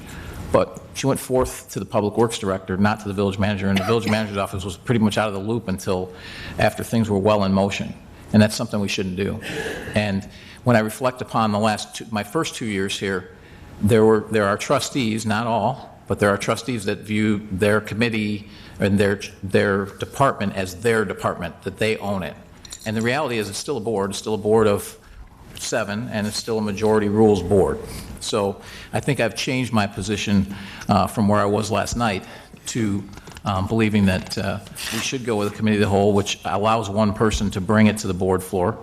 but she went forth to the Public Works Director, not to the village manager, and the village manager's office was pretty much out of the loop until after things were well in motion. And that's something we shouldn't do. And when I reflect upon my first 2 years here, there are trustees, not all, but there are trustees that view their committee and their department as their department, that they own it. And the reality is it's still a board of 7, and it's still a majority rules board. So I think I've changed my position from where I was last night to believing that we should go with a committee of the whole, which allows one person to bring it to the board floor.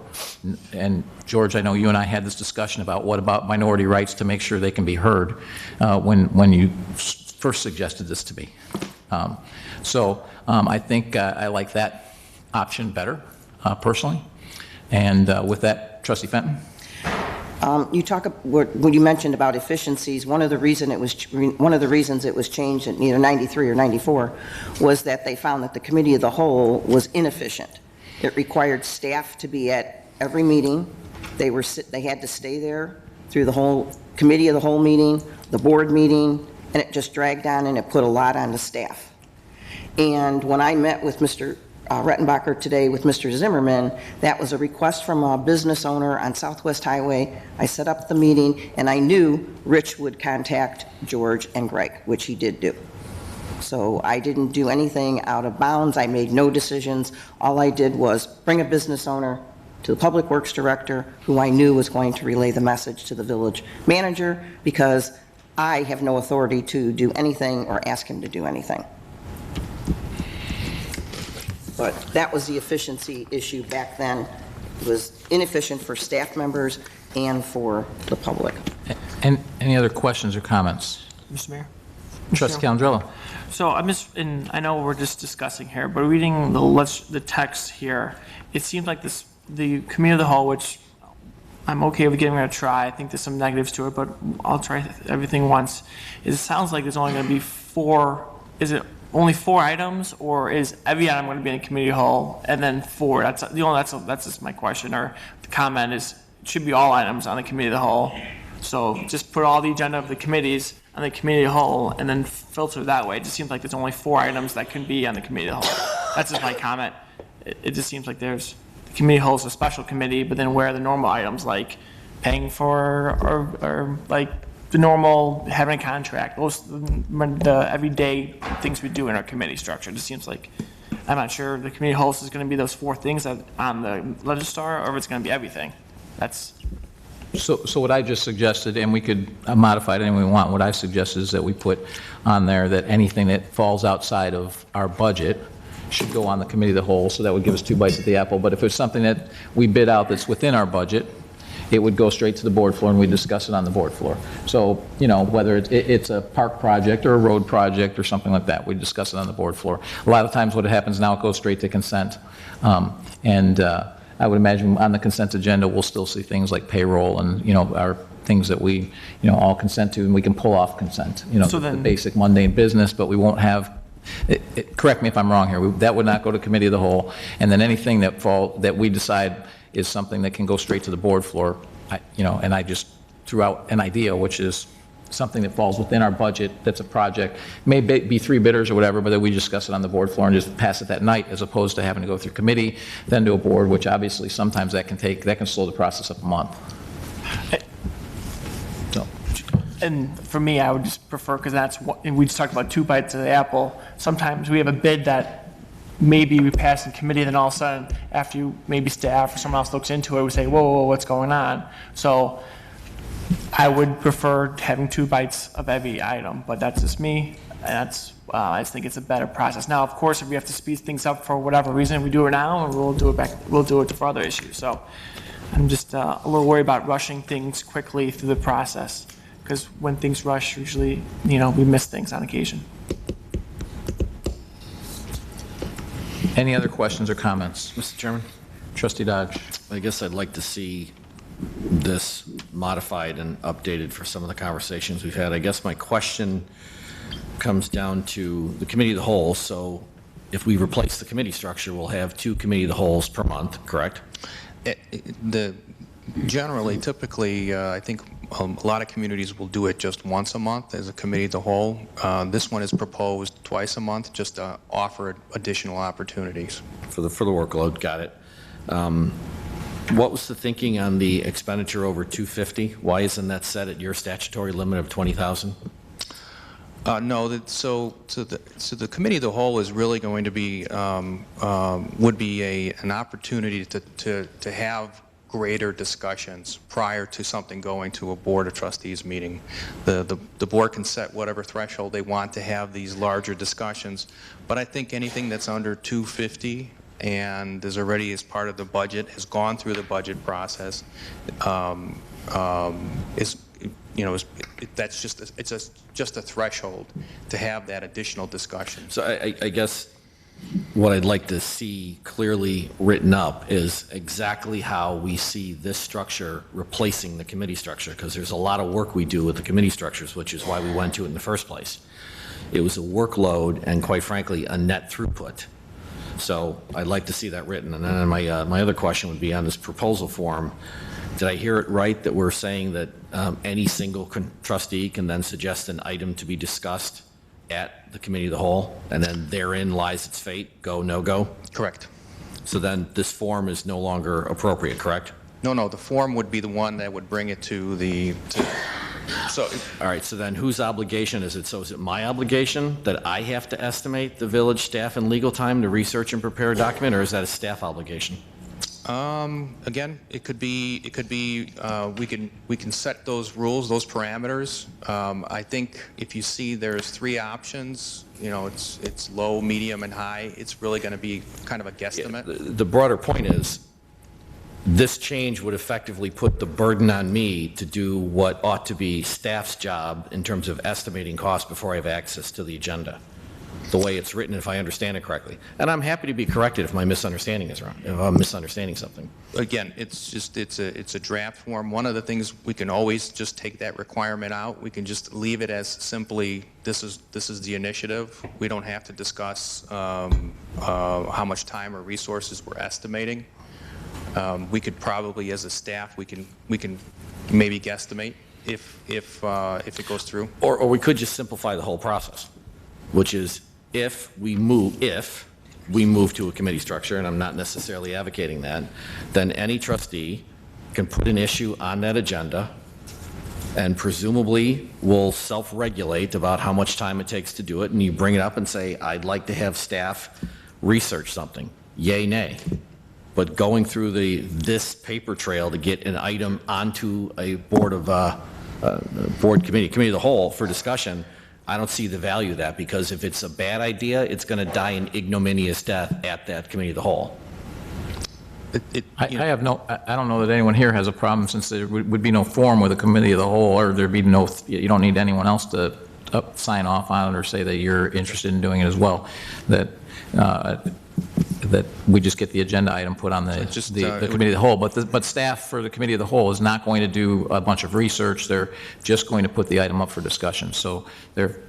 And George, I know you and I had this discussion about what about minority rights to make sure they can be heard when you first suggested this to me. I think I like that option better, personally. And with that, Trustee Fenton? When you mentioned about efficiencies, one of the reasons it was changed in either 93 or 94 was that they found that the committee of the whole was inefficient. It required staff to be at every meeting. They had to stay there through the whole committee of the whole meeting, the board meeting, and it just dragged on, and it put a lot on the staff. And when I met with Mr. Rettenbacher today with Mr. Zimmerman, that was a request from a business owner on Southwest Highway. I set up the meeting, and I knew Rich would contact George and Greg, which he did do. So I didn't do anything out of bounds. I made no decisions. All I did was bring a business owner to the Public Works Director, who I knew was going to relay the message to the village manager, because I have no authority to do anything or ask him to do anything. But that was the efficiency issue back then. It was inefficient for staff members and for the public. And any other questions or comments? Mr. Mayor? Trustee Calandrella. So and I know we're just discussing here, but reading the text here, it seems like the committee of the whole, which I'm okay with giving it a try. I think there's some negatives to it, but I'll try everything once. It sounds like there's only going to be 4, is it only 4 items, or is every item going to be in a committee hall and then 4? That's just my question, or the comment is, it should be all items on the committee of the whole. So just put all the agenda of the committees on the committee of the whole and then filter that way. It just seems like there's only 4 items that can be on the committee of the whole. That's just my comment. It just seems like there's, the committee of the whole is a special committee, but then where are the normal items like paying for or like the normal having a contract, those the everyday things we do in our committee structure. It just seems like, I'm not sure the committee host is going to be those 4 things that on the Legistar, or if it's going to be everything. That's. So what I just suggested, and we could modify it any way we want, what I suggested is that we put on there that anything that falls outside of our budget should go on the committee of the whole, so that would give us 2 bites at the apple. But if there's something that we bid out that's within our budget, it would go straight to the board floor, and we discuss it on the board floor. So, you know, whether it's a park project or a road project or something like that, we discuss it on the board floor. A lot of times what happens now, it goes straight to consent. I would imagine on the consent agenda, we'll still see things like payroll and, you know, our things that we, you know, all consent to, and we can pull off consent, you know, So then- the basic mundane business, but we won't have, correct me if I'm wrong here, that would not go to committee of the whole. And then anything that we decide is something that can go straight to the board floor, you know, and I just threw out an idea, which is something that falls within our budget, that's a project, may be 3 bidders or whatever, but then we discuss it on the board floor and just pass it that night, as opposed to having to go through committee, then to a board, which obviously sometimes that can slow the process up a month. So. And for me, I would just prefer, because that's what, and we just talked about 2 bites of the apple. Sometimes we have a bid that maybe we pass in committee, then all of a sudden, after you, maybe staff or someone else looks into it, we say, whoa, what's going on? So I would prefer having 2 bites of every item, but that's just me. And I just think it's a better process. Now, of course, if we have to speed things up for whatever reason, we do it now, and we'll do it for other issues. So I'm just a little worried about rushing things quickly through the process, because when things rush, usually, you know, we miss things on occasion. Any other questions or comments? Mr. Chairman? Trustee Dodge. I guess I'd like to see this modified and updated for some of the conversations we've had. I guess my question comes down to the committee of the whole. So if we replace the committee structure, we'll have 2 committee of the wholes per month, correct? Typically, I think a lot of communities will do it just once a month as a committee of the whole. This one is proposed twice a month, just to offer additional opportunities. For the workload, got it. What was the thinking on the expenditure over 250? Why isn't that set at your statutory limit of 20,000? No, the committee of the whole is really going to be would be an opportunity to have greater discussions prior to something going to a board of trustees meeting. The board can set whatever threshold they want to have these larger discussions, but I think anything that's under 250 and is already as part of the budget, has gone through the budget process, that's just a threshold to have that additional discussion. So I guess what I'd like to see clearly written up is exactly how we see this structure replacing the committee structure, because there's a lot of work we do with the committee structures, which is why we went to it in the first place. It was a workload and, quite frankly, a net throughput. So I'd like to see that written. And then my other question would be on this proposal form. Did I hear it right that we're saying that any single trustee can then suggest an item to be discussed at the committee of the whole, and then therein lies its fate, go, no go? Correct. So then this form is no longer appropriate, correct? No, the form would be the one that would bring it to the... All right, so then whose obligation is it? So is it my obligation that I have to estimate the village staff and legal time to research and prepare a document, or is that a staff obligation? Again, it could be. We can set those rules, those parameters. I think if you see there's 3 options, you know, it's low, medium, and high. It's really going to be kind of a guesstimate. Yeah, the broader point is, this change would effectively put the burden on me to do what ought to be staff's job in terms of estimating costs before I have access to the agenda. the way it's written, if I understand it correctly. And I'm happy to be corrected if my misunderstanding is wrong, if I'm misunderstanding something. Again, it's a draft form. One of the things, we can always just take that requirement out. We can just leave it as simply, this is the initiative. We don't have to discuss how much time or resources we're estimating. We could probably, as a staff, we can maybe guesstimate if it goes through. Or we could just simplify the whole process, which is if we move to a committee structure, and I'm not necessarily advocating that, then any trustee can put an issue on that agenda and presumably will self-regulate about how much time it takes to do it, and you bring it up and say, I'd like to have staff research something, yay, nay. But going through this paper trail to get an item onto a board committee of the whole for discussion, I don't see the value of that, because if it's a bad idea, it's going to die an ignominious death at that committee of the whole. I don't know that anyone here has a problem, since there would be no form with a committee of the whole, or there'd be no, you don't need anyone else to sign off on it or say that you're interested in doing it as well, that we just get the agenda item put on the committee of the whole. But staff for the committee of the whole is not going to do a bunch of research. They're just going to put the item up for discussion. So they're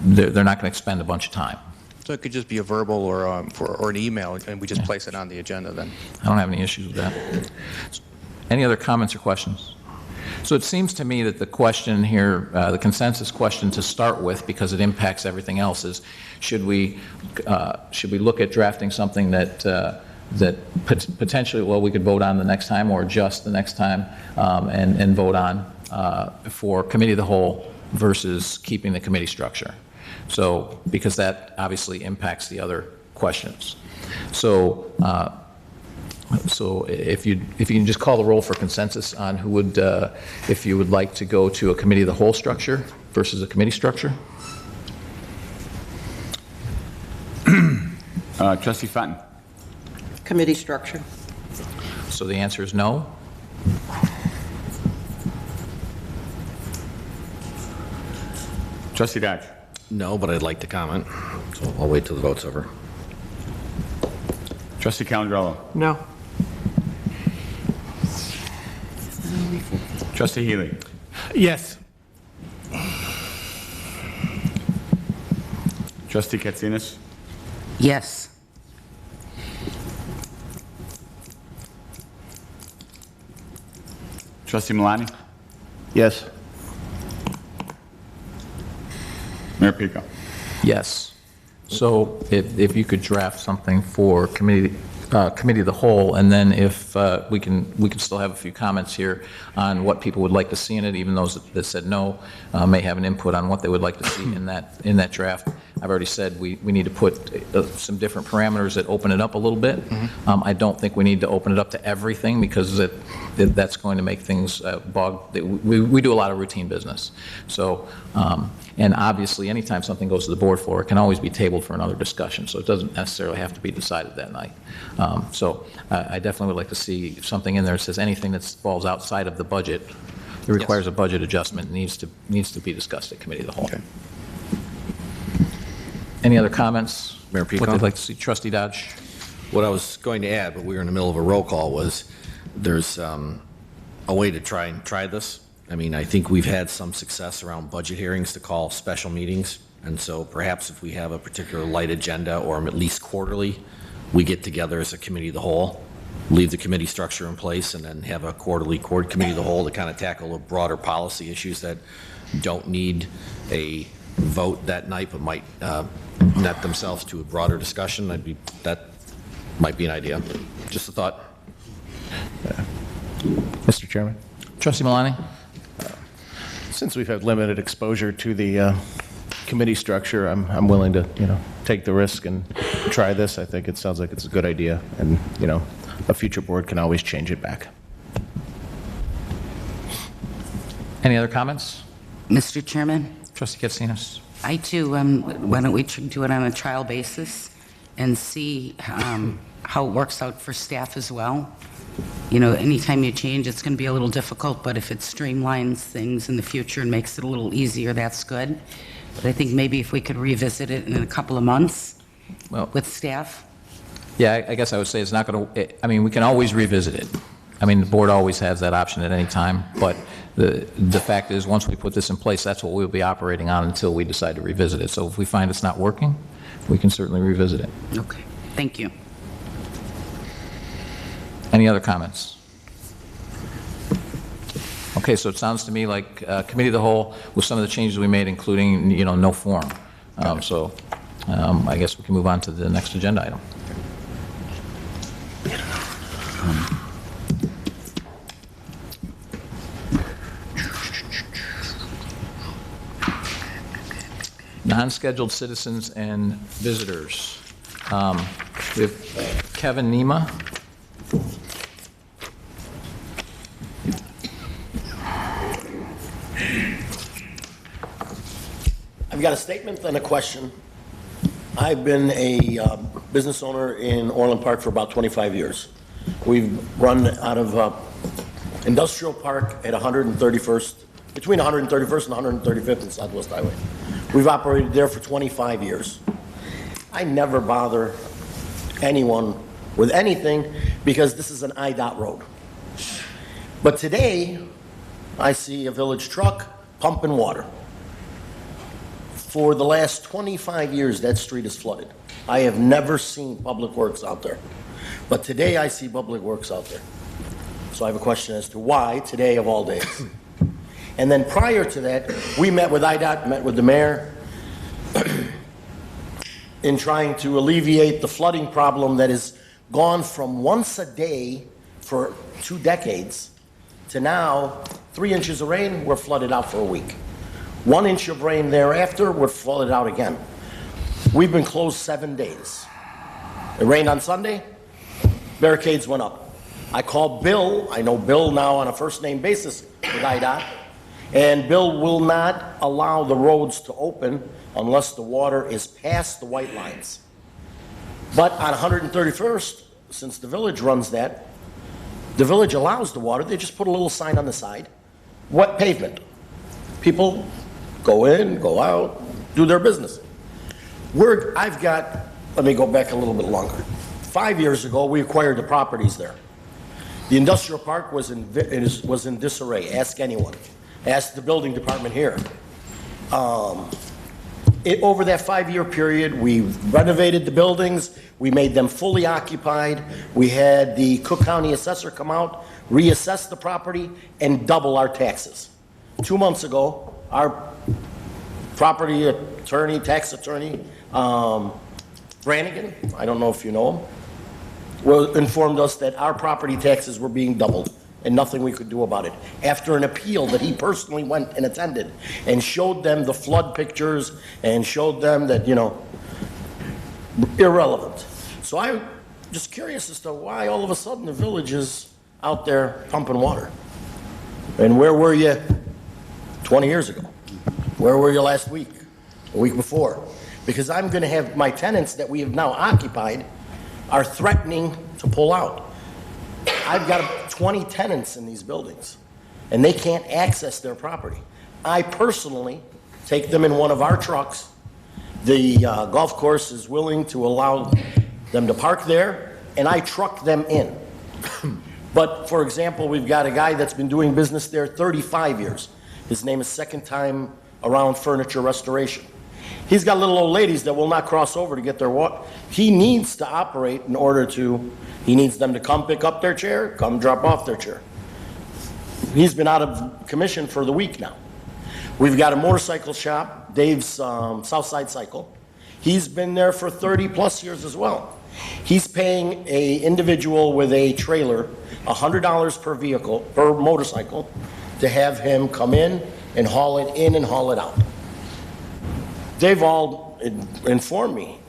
not going to expend a bunch of time. So it could just be a verbal or an email, and we just place it on the agenda then. I don't have any issues with that. Any other comments or questions? So it seems to me that the question here, the consensus question to start with, because it impacts everything else, is should we look at drafting something that potentially, well, we could vote on the next time, or just the next time, and vote on for committee of the whole versus keeping the committee structure. So, because that obviously impacts the other questions. So if you can just call the roll for consensus on who would, if you would like to go to a committee of the whole structure versus a committee structure. Trustee Fenton. Committee structure. So the answer is no. Trustee Dodge. No, but I'd like to comment, so I'll wait till the vote's over. Trustee Calandrello. No. Trustee Healy. Yes. Trustee Katsinas. Yes. Trustee Malani. Yes. Mayor Pico. Yes. So if you could draft something for committee of the whole, and then if we can still have a few comments here on what people would like to see in it, even those that said no may have an input on what they would like to see in that draft. I've already said we need to put some different parameters that open it up a little bit. Mm-hmm. I don't think we need to open it up to everything, because that's going to make things bogged. We do a lot of routine business. So, and obviously, anytime something goes to the board floor, it can always be tabled for another discussion, so it doesn't necessarily have to be decided that night. So I definitely would like to see something in there that says anything that falls outside of the budget, that requires a budget adjustment, needs to be discussed at committee of the whole. Okay. Any other comments? Mayor Pico? What they'd like to see. Trustee Dodge? What I was going to add, but we were in the middle of a roll call, was there's a way to try this. I mean, I think we've had some success around budget hearings to call special meetings, and so perhaps if we have a particular light agenda, or at least quarterly, we get together as a committee of the whole, leave the committee structure in place, and then have a quarterly committee of the whole to kind of tackle the broader policy issues that don't need a vote that night, but might net themselves to a broader discussion. That might be an idea. Just a thought. Mr. Chairman. Trustee Malani? Since we've had limited exposure to the committee structure, I'm willing to, take the risk and try this. I think it sounds like it's a good idea, and, a future board can always change it back. Any other comments? Mr. Chairman? Trustee Katsinas? I too, why don't we do it on a trial basis and see how it works out for staff as well? Anytime you change, it's going to be a little difficult, but if it streamlines things in the future and makes it a little easier, that's good. But I think maybe if we could revisit it in a couple of months Well, with staff. yeah, I guess I would say it's not going to, I mean, we can always revisit it. I mean, the board always has that option at any time, but the fact is, once we put this in place, that's what we'll be operating on until we decide to revisit it. So if we find it's not working, we can certainly revisit it. Okay, thank you. Any other comments? Okay, so it sounds to me like Committee of the Whole, with some of the changes we made, including, no form. I guess we can move on to the next agenda item. Non-scheduled citizens and visitors. We have Kevin Nema. I've got a statement and a question. I've been a business owner in Orland Park for about 25 years. We've run out of Industrial Park at 131st, between 131st and 135th and Southwest Highway. We've operated there for 25 years. I never bother anyone with anything because this is an IDOT road. But today, I see a village truck pumping water. For the last 25 years, that street is flooded. I have never seen Public Works out there. But today, I see Public Works out there. So I have a question as to why today of all days. And then prior to that, we met with IDOT, met with the mayor in trying to alleviate the flooding problem that has gone from once a day for 2 decades to now 3 inches of rain, we're flooded out for a week. 1 inch of rain thereafter, we're flooded out again. We've been closed 7 days. It rained on Sunday, barricades went up. I called Bill, I know Bill now on a first name basis with IDOT, and Bill will not allow the roads to open unless the water is past the white lines. But on 131st, since the village runs that, the village allows the water, they just put a little sign on the side, wet pavement. People go in, go out, do their business. Let me go back a little bit longer. 5 years ago, we acquired the properties there. The industrial park was in disarray. Ask anyone. Ask the building department here. Over that 5-year period, we renovated the buildings. We made them fully occupied. We had the Cook County assessor come out, reassess the property, and double our taxes. 2 months ago, our property attorney, tax attorney, Brannigan, I don't know if you know him, informed us that our property taxes were being doubled and nothing we could do about it. After an appeal that he personally went and attended and showed them the flood pictures and showed them that, irrelevant. So I'm just curious as to why all of a sudden the village is out there pumping water. And where were you 20 years ago? Where were you last week, a week before? Because I'm going to have my tenants that we have now occupied are threatening to pull out. I've got 20 tenants in these buildings, and they can't access their property. I personally take them in one of our trucks. The golf course is willing to allow them to park there, and I truck them in. But, for example, we've got a guy that's been doing business there 35 years. His name is Second Time Around Furniture Restoration. He's got little old ladies that will not cross over to get their water. He needs to operate in order to, he needs them to come pick up their chair, come drop off their chair. He's been out of commission for the week now. We've got a motorcycle shop, Dave's Southside Cycle. He's been there for 30 plus years as well. He's paying a individual with a trailer $100 per vehicle, per motorcycle, to have him come in and haul it in and haul it out. They've all informed me,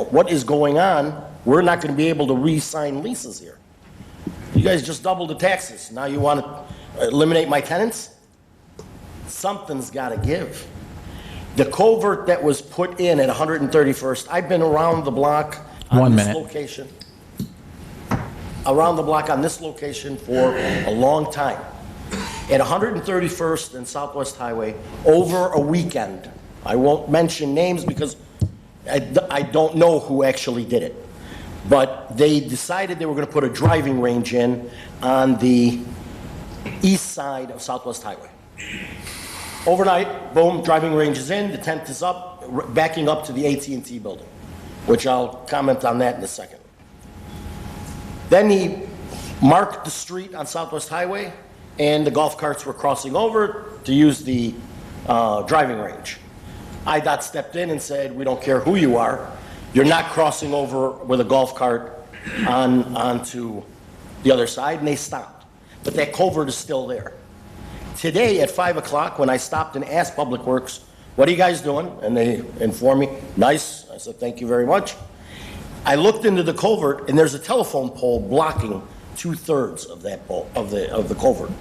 what is going on. We're not going to be able to re-sign leases here. You guys just doubled the taxes. Now you want to eliminate my tenants? Something's got to give. The culvert that was put in at 131st, I've been around the block on this location. Around the block on this location for a long time. At 131st and Southwest Highway, over a weekend, I won't mention names because I don't know who actually did it. But they decided they were going to put a driving range in on the east side of Southwest Highway. Overnight, boom, driving range is in, the tent is up, backing up to the AT&T building, which I'll comment on that in a second. Then he marked the street on Southwest Highway, and the golf carts were crossing over to use the driving range. IDOT stepped in and said, we don't care who you are, you're not crossing over with a golf cart onto the other side, and they stopped. But that culvert is still there. Today at 5 o'clock, when I stopped and asked Public Works, what are you guys doing? And they informed me, nice. I said, thank you very much. I looked into the culvert, and there's a telephone pole blocking 2/3 of that pole, of the culvert.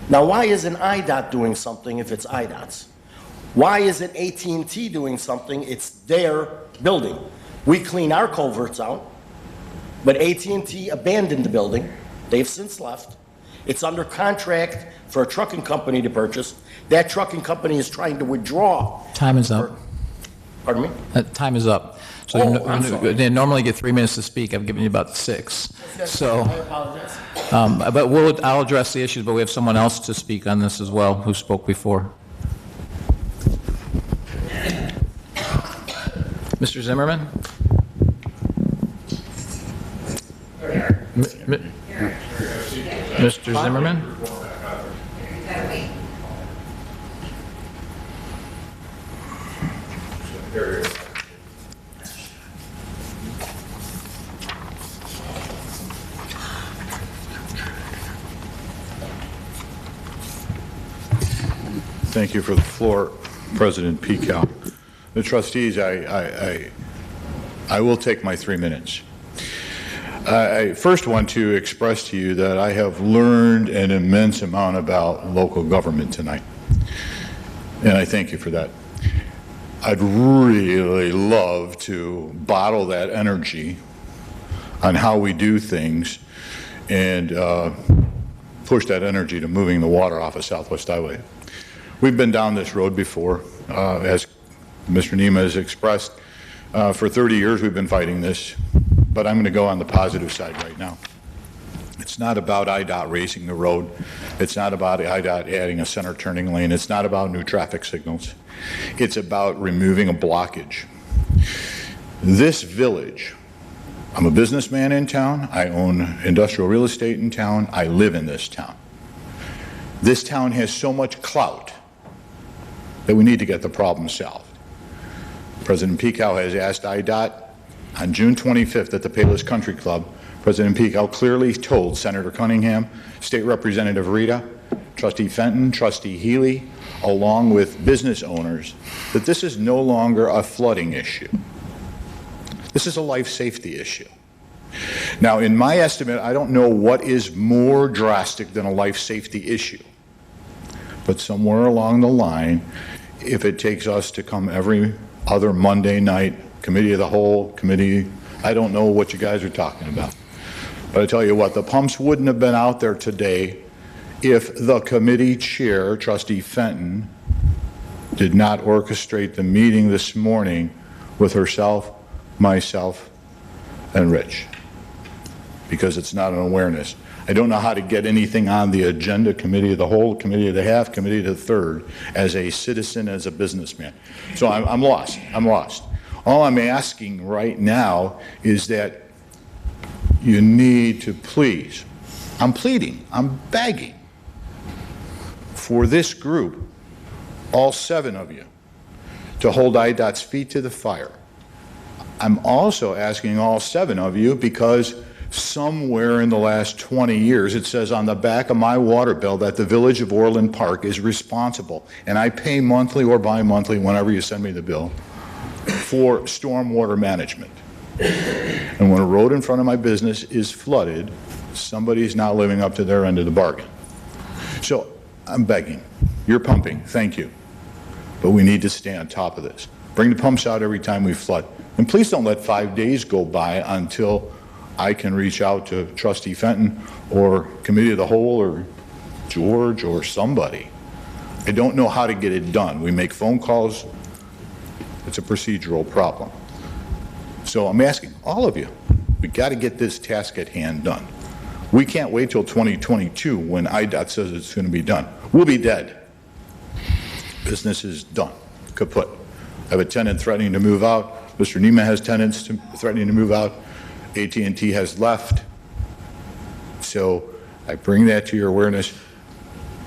Now, why isn't IDOT doing something if it's IDOT's? Why isn't AT&T doing something? It's their building. We clean our culverts out, but AT&T abandoned the building. They've since left. It's under contract for a trucking company to purchase. That trucking company is trying to withdraw. Time is up. Pardon me? Time is up. So I'm sorry. they normally get 3 minutes to speak. I've given you about 6. So, I apologize. but I'll address the issues, but we have someone else to speak on this as well who spoke before. Mr. Zimmerman? Mr. Zimmerman? Thank you for the floor, President Pekow. The trustees, I will take my 3 minutes. I first want to express to you that I have learned an immense amount about local government tonight, and I thank you for that. I'd really love to bottle that energy on how we do things and push that energy to moving the water off of Southwest Highway. We've been down this road before, as Mr. Nema has expressed. For 30 years we've been fighting this, but I'm going to go on the positive side right now. It's not about IDOT raising the road. It's not about IDOT adding a center turning lane. It's not about new traffic signals. It's about removing a blockage. This village, I'm a businessman in town. I own industrial real estate in town. I live in this town. This town has so much clout that we need to get the problem solved. President Pekow has asked IDOT on June 25th at the Payless Country Club. President Pekow clearly told Senator Cunningham, State Representative Rita, Trustee Fenton, Trustee Healy, along with business owners, that this is no longer a flooding issue. This is a life safety issue. Now, in my estimate, I don't know what is more drastic than a life safety issue. But somewhere along the line, if it takes us to come every other Monday night, committee of the whole, committee, I don't know what you guys are talking about. But I tell you what, the pumps wouldn't have been out there today if the committee chair, Trustee Fenton, did not orchestrate the meeting this morning with herself, myself, and Rich. Because it's not an awareness. I don't know how to get anything on the agenda, committee of the whole, committee of the half, committee of the third, as a citizen, as a businessman. So I'm lost. I'm lost. All I'm asking right now is that you need to please, I'm pleading, I'm begging for this group, all 7 of you, to hold IDOT's feet to the fire. I'm also asking all 7 of you because somewhere in the last 20 years, it says on the back of my water bill that the Village of Orland Park is responsible, and I pay monthly or bi-monthly, whenever you send me the bill, for stormwater management. And when a road in front of my business is flooded, somebody's not living up to their end of the bargain. So I'm begging. You're pumping. Thank you. But we need to stay on top of this. Bring the pumps out every time we flood. And please don't let 5 days go by until I can reach out to Trustee Fenton or Committee of the Whole or George or somebody. I don't know how to get it done. We make phone calls, It's a procedural problem. So I'm asking all of you, we got to get this task at hand done. We can't wait till 2022 when IDOT says it's going to be done. We'll be dead. Business is done, kaput. I have a tenant threatening to move out. Mr. Neiman has tenants threatening to move out. AT&T has left. So I bring that to your awareness.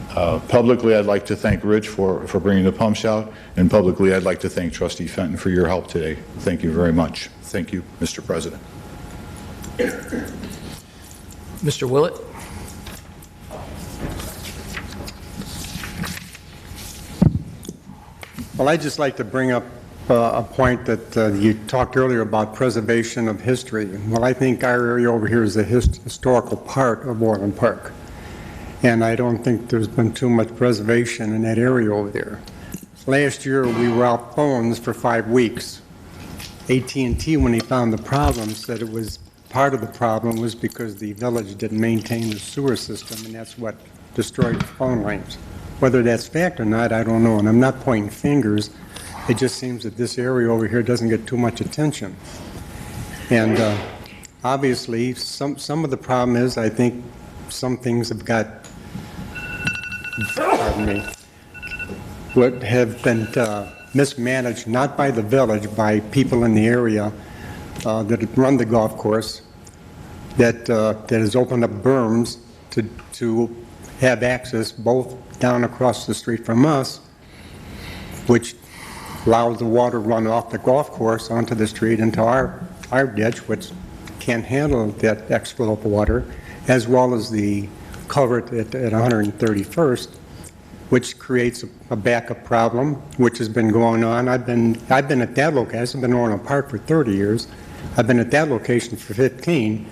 Publicly, I'd like to thank Rich for bringing the pumps out, and publicly, I'd like to thank Trustee Fenton for your help today. Thank you very much. Thank you, Mr. President. Mr. Willett? Well, I'd just like to bring up a point that you talked earlier about preservation of history. Well, I think our area over here is a historical part of Orland Park. And I don't think there's been too much preservation in that area over there. Last year, we were out phones for 5 weeks. AT&T, when they found the problem, said it was part of the problem was because the village didn't maintain the sewer system, and that's what destroyed the phone lines. Whether that's fact or not, I don't know, and I'm not pointing fingers. It just seems that this area over here doesn't get too much attention. And obviously, some of the problem is, I think some things have got, pardon me, would have been mismanaged, not by the village, by people in the area that run the golf course, that has opened up berms to have access both down across the street from us, which allows the water to run off the golf course onto the street into our ditch, which can't handle that extra of water, as well as the culvert at 131st, which creates a backup problem, which has been going on. I've been at that location. I've been in Orland Park for 30 years. I've been at that location for 15,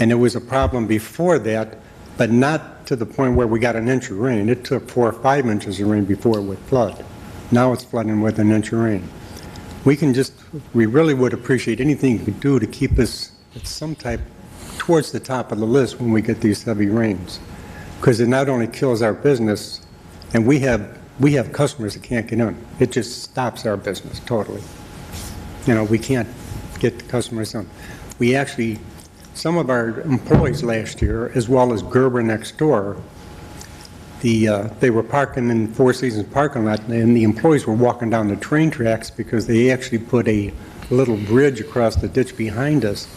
and it was a problem before that, but not to the point where we got an inch of rain. It took 4 or 5 inches of rain before it would flood. Now it's flooding with an inch of rain. We really would appreciate anything you could do to keep us at some type towards the top of the list when we get these heavy rains, because it not only kills our business, and we have customers that can't get in. It just stops our business totally. You know, we can't get the customers in. We actually, some of our employees last year, as well as Gerber next door, they were parking in Four Seasons parking lot, and the employees were walking down the train tracks because they actually put a little bridge across the ditch behind us,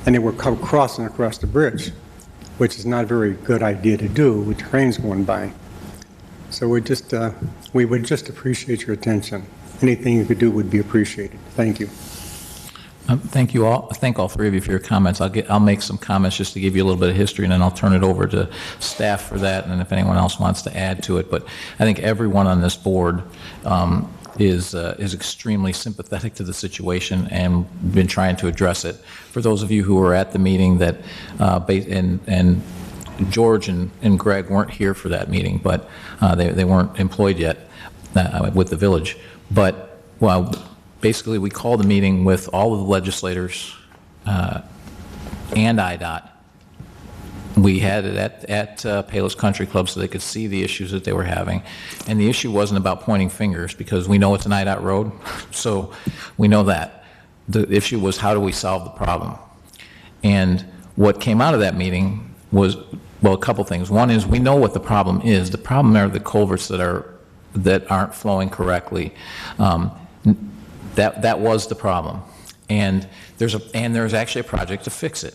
and they were crossing across the bridge, which is not a very good idea to do with trains going by. So we would just appreciate your attention. Anything you could do would be appreciated. Thank you. Thank you all. Thank all three of you for your comments. I'll make some comments just to give you a little bit of history, and then I'll turn it over to staff for that, and if anyone else wants to add to it. But I think everyone on this board is extremely sympathetic to the situation and been trying to address it. For those of you who were at the meeting that and George and Greg weren't here for that meeting, but they weren't employed yet with the village. But well. Basically, we called a meeting with all of the legislators and IDOT. We had it at Palos Country Club so they could see the issues that they were having. And the issue wasn't about pointing fingers, because we know it's an IDOT road, so we know that. The issue was, how do we solve the problem? And what came out of that meeting was, well, a couple things. One is, we know what the problem is. The problem are the culverts that aren't flowing correctly. That was the problem, and there's actually a project to fix it.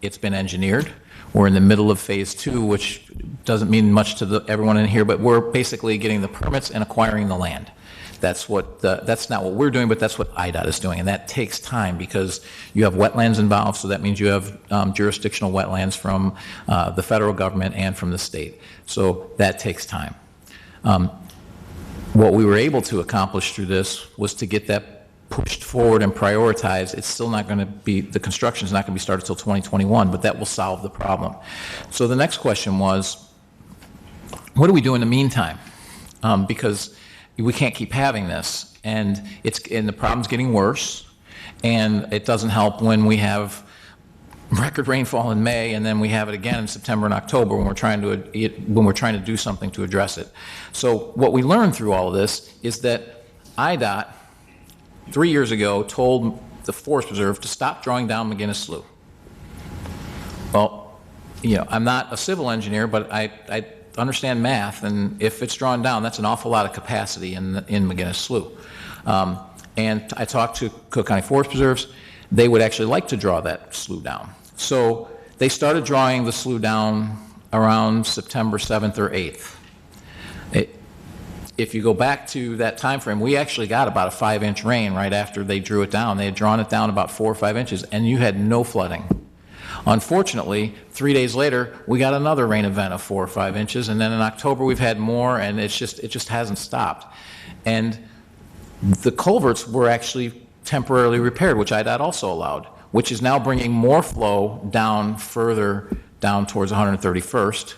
It's been engineered. We're in the middle of phase 2, which doesn't mean much to everyone in here, but we're basically getting the permits and acquiring the land. That's not what we're doing, but that's what IDOT is doing, and that takes time because you have wetlands involved. So that means you have jurisdictional wetlands from the federal government and from the state. So that takes time. What we were able to accomplish through this was to get that pushed forward and prioritized. It's still not going to be, the construction is not going to be started until 2021, but that will solve the problem. So the next question was, what do we do in the meantime? Because we can't keep having this, and the problem's getting worse, and it doesn't help when we have record rainfall in May, and then we have it again in September and October when we're trying to do something to address it. So what we learned through all of this is that IDOT 3 years ago, told the Forest Preserve to stop drawing down McGinnis Slough. Well, you know, I'm not a civil engineer, but I understand math, and if it's drawn down, that's an awful lot of capacity in McGinnis Slough. And I talked to Cook County Forest Preserves. They would actually like to draw that slough down. So they started drawing the slough down around September 7th or 8th. If you go back to that time frame, we actually got about a 5-inch rain right after they drew it down. They had drawn it down about 4 or 5 inches, and you had no flooding. Unfortunately, 3 days later, we got another rain event of 4 or 5 inches, and then in October we've had more, and it just hasn't stopped. And the culverts were actually temporarily repaired, which IDOT also allowed, which is now bringing more flow down further down towards 131st.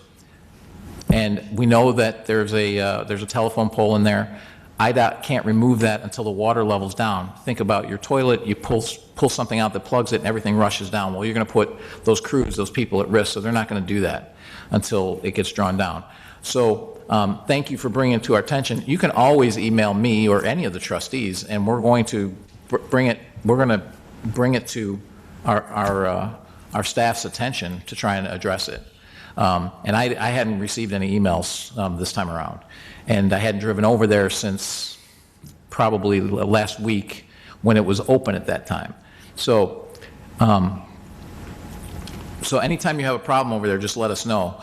And we know that there's a telephone pole in there. IDOT can't remove that until the water level's down. Think about your toilet, you pull something out that plugs it and everything rushes down. Well, you're going to put those crews, those people at risk, so they're not going to do that until it gets drawn down. So thank you for bringing it to our attention. You can always email me or any of the trustees, and we're going to bring it to our staff's attention to try and address it. And I hadn't received any emails this time around. And I hadn't driven over there since probably last week when it was open at that time. So, so anytime you have a problem over there, just let us know.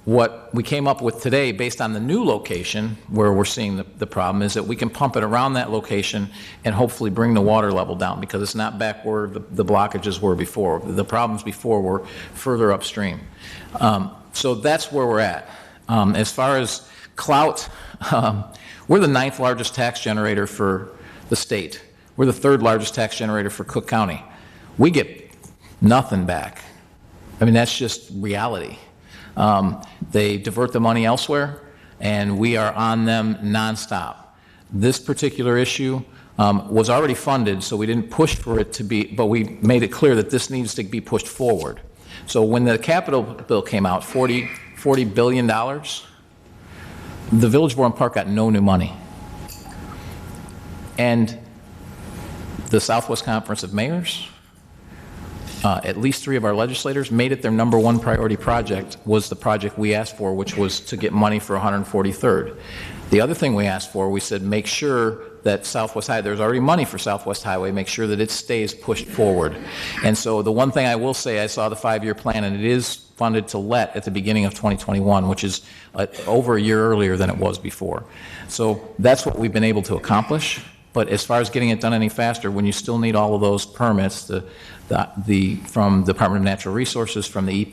What we came up with today, based on the new location where we're seeing the problem, is that we can pump it around that location and hopefully bring the water level down, because it's not back where the blockages were before. The problems before were further upstream. So that's where we're at. As far as clout, we're the 9th largest tax generator for the state. We're the 3rd largest tax generator for Cook County. We get nothing back. I mean, that's just reality. They divert the money elsewhere, and we are on them nonstop. This particular issue was already funded, so we didn't push for it to be, but we made it clear that this needs to be pushed forward. So when the capital bill came out, $40 billion, the Village of Orland Park got no new money. And the Southwest Conference of Mayors, at least 3 of our legislators made it their #1 priority project was the project we asked for, which was to get money for 143rd. The other thing we asked for, we said make sure that Southwest Highway, there's already money for Southwest Highway, make sure that it stays pushed forward. And so the one thing I will say, I saw the 5-year plan, and it is funded to let at the beginning of 2021, which is over a year earlier than it was before. So that's what we've been able to accomplish. But as far as getting it done any faster, when you still need all of those permits, from the Department of Natural Resources, from the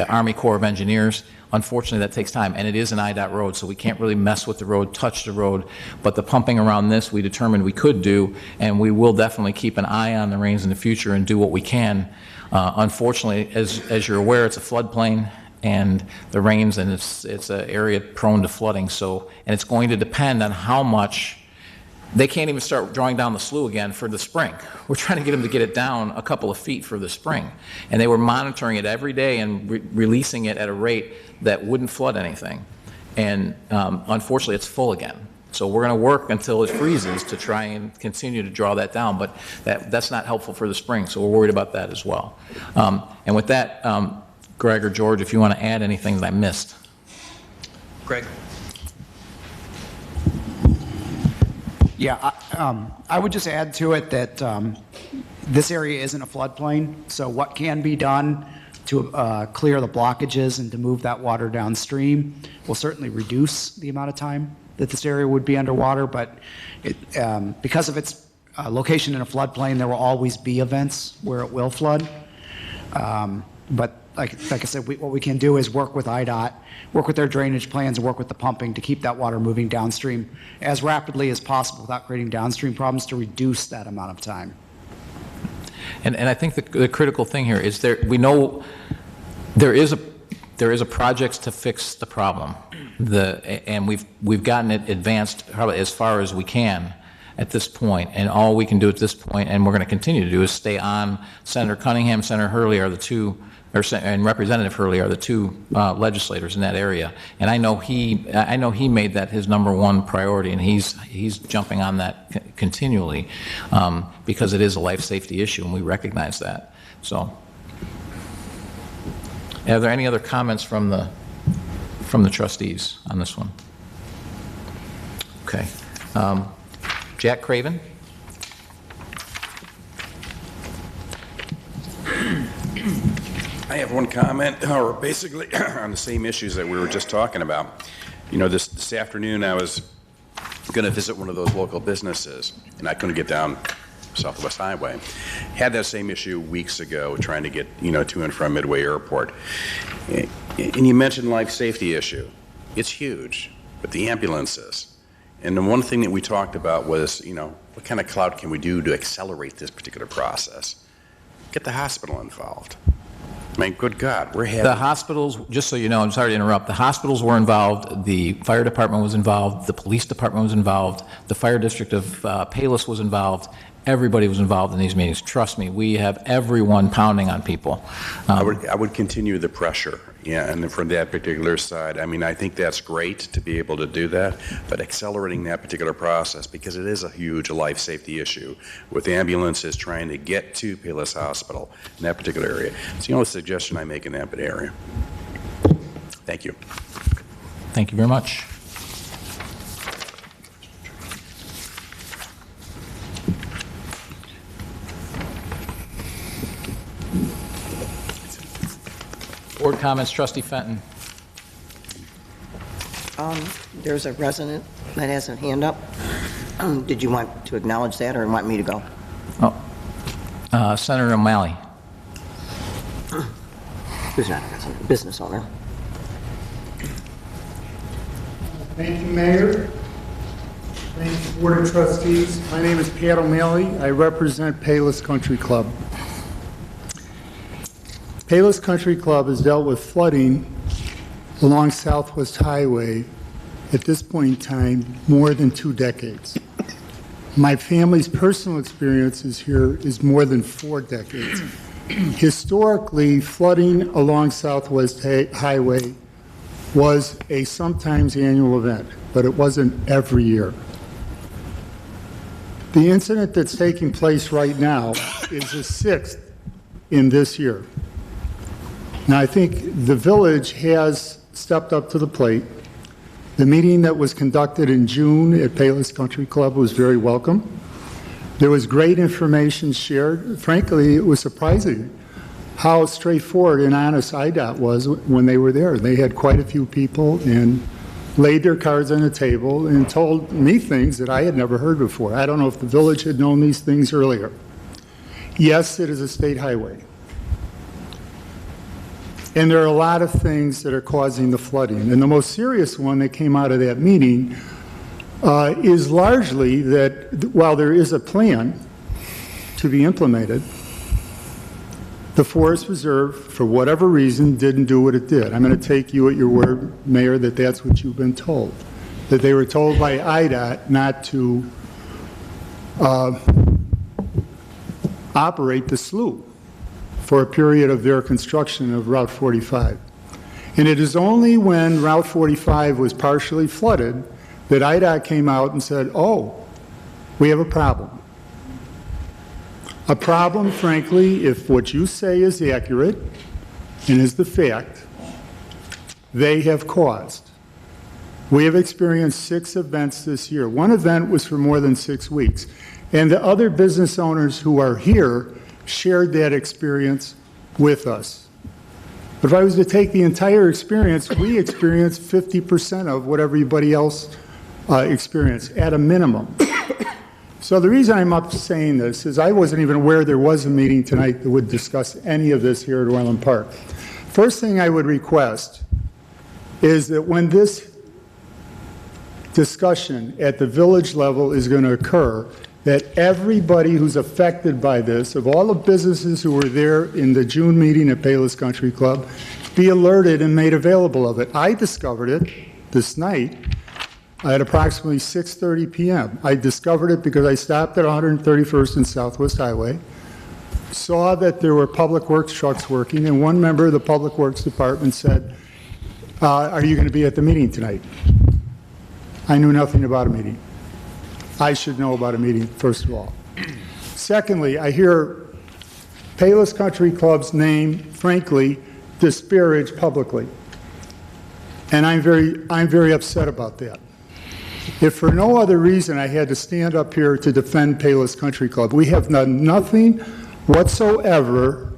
Army Corps of Engineers, unfortunately that takes time, and it is an IDOT road, so we can't really mess with the road, touch the road. But the pumping around this, we determined we could do, and we will definitely keep an eye on the rains in the future and do what we can. Unfortunately, as you're aware, it's a floodplain, and the rains, and it's an area prone to flooding. So, and it's going to depend on how much. They can't even start drawing down the slough again for the spring. We're trying to get them to get it down a couple of feet for the spring. And they were monitoring it every day and releasing it at a rate that wouldn't flood anything. And unfortunately, it's full again. So we're going to work until it freezes to try and continue to draw that down. But that's not helpful for the spring, so we're worried about that as well. And with that, Greg or George, if you want to add anything that I missed. Greg. Yeah, I would just add to it that this area isn't a floodplain, so what can be done to clear the blockages and to move that water downstream will certainly reduce the amount of time that this area would be underwater, but because of its location in a floodplain, there will always be events where it will flood. But like I said, what we can do is work with IDOT, work with their drainage plans, and work with the pumping to keep that water moving downstream as rapidly as possible without creating downstream problems to reduce that amount of time. And I think the critical thing here is we know there is a project to fix the problem, and we've gotten it advanced probably as far as we can. at this point, and all we can do at this point, and we're going to continue to do, is stay on. Senator Cunningham, Senator Hurley are the two, and Representative Hurley are the two legislators in that area. And I know he made that his number one priority, and he's jumping on that continually because it is a life safety issue, and we recognize that. So, are there any other comments from the trustees on this one? Okay. Jack Craven? I have one comment, or basically on the same issues that we were just talking about. You know, this afternoon I was going to visit one of those local businesses, and I couldn't get down Southwest Highway. Had that same issue weeks ago trying to get, to and from Midway Airport. And you mentioned life safety issue. It's huge, but the ambulances. And the one thing that we talked about was, what kind of clout can we do to accelerate this particular process? Get the hospital involved. I mean, good God, we're having... The hospitals, just so you know, I'm sorry to interrupt, the hospitals were involved, the fire department was involved, the police department was involved, the fire district of Palos was involved. Everybody was involved in these meetings. Trust me, we have everyone pounding on people. I would continue the pressure, and from that particular side. I mean, I think that's great to be able to do that, but accelerating that particular process, because it is a huge life safety issue with ambulances trying to get to Palos Hospital in that particular area. It's the only suggestion I make in that area. Thank you. Thank you very much. Board comments, Trustee Fenton. There's a resident that has a hand up. Did you want to acknowledge that or want me to go? Oh, Senator O'Malley. Who's not a resident? Business owner. Thank you, Mayor. Thank you, Board of Trustees. My name is Pat O'Malley. I represent Palos Country Club. Palos Country Club has dealt with flooding along Southwest Highway at this point in time more than 2 decades. My family's personal experiences here is more than 4 decades. Historically, flooding along Southwest Highway was a sometimes annual event, but it wasn't every year. The incident that's taking place right now is the 6th in this year. Now, I think the village has stepped up to the plate. The meeting that was conducted in June at Palos Country Club was very welcome. There was great information shared. Frankly, it was surprising how straightforward and honest IDOT was when they were there. They had quite a few people and laid their cards on the table and told me things that I had never heard before. I don't know if the village had known these things earlier. Yes, it is a state highway. And there are a lot of things that are causing the flooding. And the most serious one that came out of that meeting is largely that while there is a plan to be implemented, the Forest Reserve, for whatever reason, didn't do what it did. I'm going to take you at your word, Mayor, that that's what you've been told. That they were told by IDOT not to operate the slough for a period of their construction of Route 45. And it is only when Route 45 was partially flooded that IDOT came out and said, oh, we have a problem. A problem, frankly, if what you say is accurate and is the fact, they have caused. We have experienced 6 events this year. One event was for more than 6 weeks. And the other business owners who are here shared that experience with us. But if I was to take the entire experience, we experienced 50% of what everybody else experienced, at a minimum. So the reason I'm up saying this is I wasn't even aware there was a meeting tonight that would discuss any of this here at Orland Park. First thing I would request is that when this discussion at the village level is going to occur, that everybody who's affected by this, of all the businesses who were there in the June meeting at Palos Country Club, be alerted and made available of it. I discovered it this night at approximately 6:30 p.m. I discovered it because I stopped at 131st and Southwest Highway, saw that there were public works trucks working, and one member of the public works department said, are you going to be at the meeting tonight? I knew nothing about a meeting. I should know about a meeting, first of all. Secondly, I hear Payless Country Club's name, frankly, disparaged publicly. And I'm very upset about that. If for no other reason I had to stand up here to defend Payless Country Club, we have done nothing whatsoever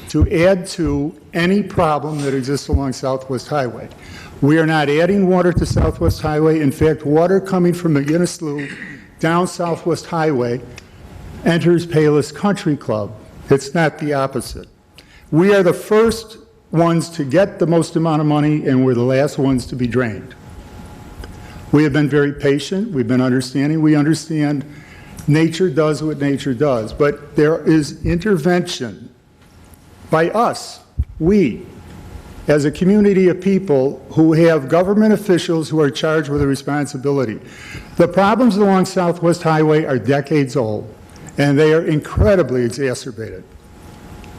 to add to any problem that exists along Southwest Highway. We are not adding water to Southwest Highway. In fact, water coming from McGinnis Slough down Southwest Highway enters Payless Country Club. It's not the opposite. We are the first ones to get the most amount of money, and we're the last ones to be drained. We have been very patient. We've been understanding. We understand nature does what nature does, but there is intervention by us, we, as a community of people who have government officials who are charged with a responsibility. The problems along Southwest Highway are decades old, and they are incredibly exacerbated.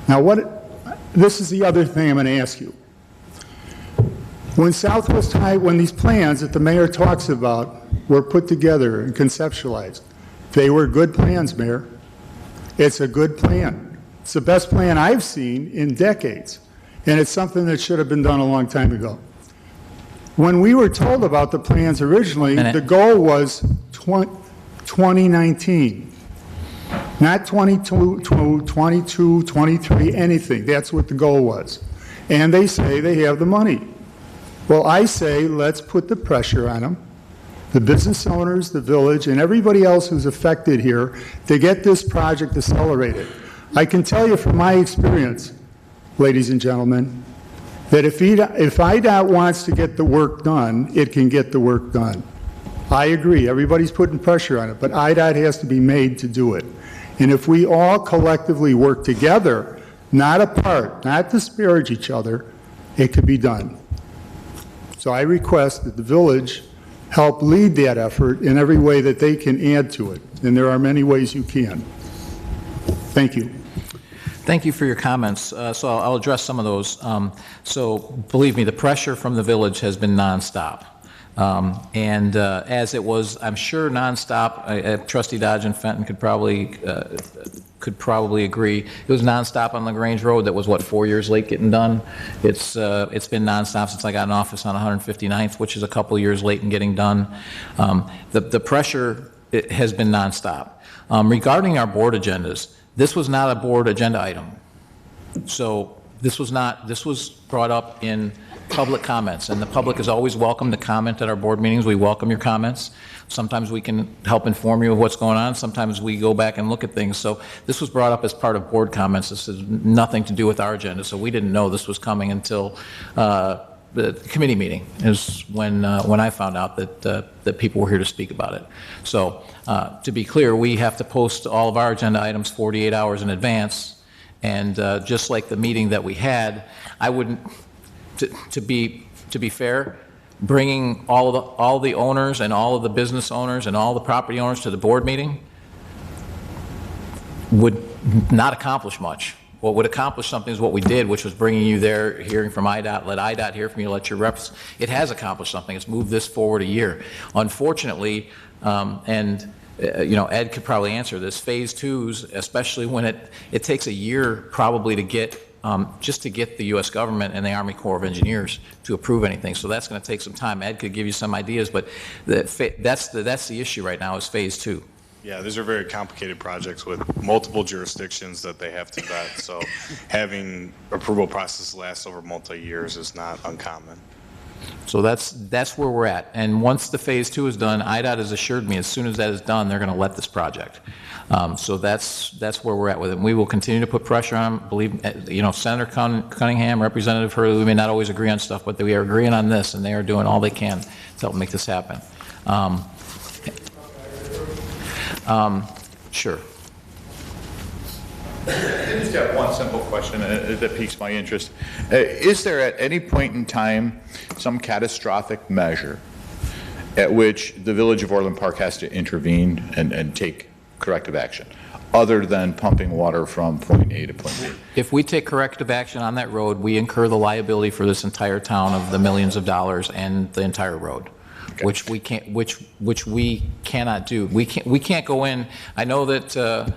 Now, this is the other thing I'm going to ask you. When Southwest Highway, when these plans that the mayor talks about were put together and conceptualized, they were good plans, Mayor. It's a good plan. It's the best plan I've seen in decades, and it's something that should have been done a long time ago. When we were told about the plans originally, the goal was 2019, not 22, 23, anything. That's what the goal was. And they say they have the money. Well, I say let's put the pressure on them, the business owners, the village, and everybody else who's affected here to get this project accelerated. I can tell you from my experience, ladies and gentlemen, that if IDOT wants to get the work done, it can get the work done. I agree, everybody's putting pressure on it, but IDOT has to be made to do it. And if we all collectively work together, not apart, not disparage each other, it could be done. So I request that the village help lead that effort in every way that they can add to it. And there are many ways you can. Thank you. Thank you for your comments. So I'll address some of those. So believe me, the pressure from the village has been nonstop. As it was, I'm sure, nonstop, Trustee Dodge and Fenton could probably agree. It was nonstop on LaGrange Road. That was, what, 4 years late getting done? It's been nonstop since I got in office on 159th, which is a couple years late in getting done. The pressure has been nonstop. Regarding our board agendas, this was not a board agenda item. So this was brought up in public comments, and the public is always welcome to comment at our board meetings. We welcome your comments. Sometimes we can help inform you of what's going on. Sometimes we go back and look at things. So this was brought up as part of board comments. This has nothing to do with our agenda, so we didn't know this was coming until the committee meeting is when I found out that people were here to speak about it. So to be clear, we have to post all of our agenda items 48 hours in advance, and just like the meeting that we had, I wouldn't, to be fair, bringing all the owners and all of the business owners and all the property owners to the board meeting would not accomplish much. What would accomplish something is what we did, which was bringing you there, hearing from IDOT, let IDOT hear from you, let your reps. It has accomplished something. It's moved this forward a year. Unfortunately, Ed could probably answer this, phase twos, especially when it takes a year probably to get just to get the U.S. government and the Army Corps of Engineers to approve anything. So that's going to take some time. Ed could give you some ideas, but that's the issue right now is phase two. Yeah, these are very complicated projects with multiple jurisdictions that they have to vet. So having approval process last over multi-years is not uncommon. So that's where we're at. And once the phase two is done, IDOT has assured me as soon as that is done, they're going to let this project. So that's where we're at with it. And we will continue to put pressure on them. Believe, Senator Cunningham, Representative Hurley, we may not always agree on stuff, but we are agreeing on this, and they are doing all they can to help make this happen. Sure. I just have one simple question that piques my interest. Is there at any point in time some catastrophic measure at which the Village of Orland Park has to intervene and take corrective action, other than pumping water from point A to point B? If we take corrective action on that road, we incur the liability for this entire town of the millions of dollars and the entire road, which we can't, which we cannot do. We can't go in. I know that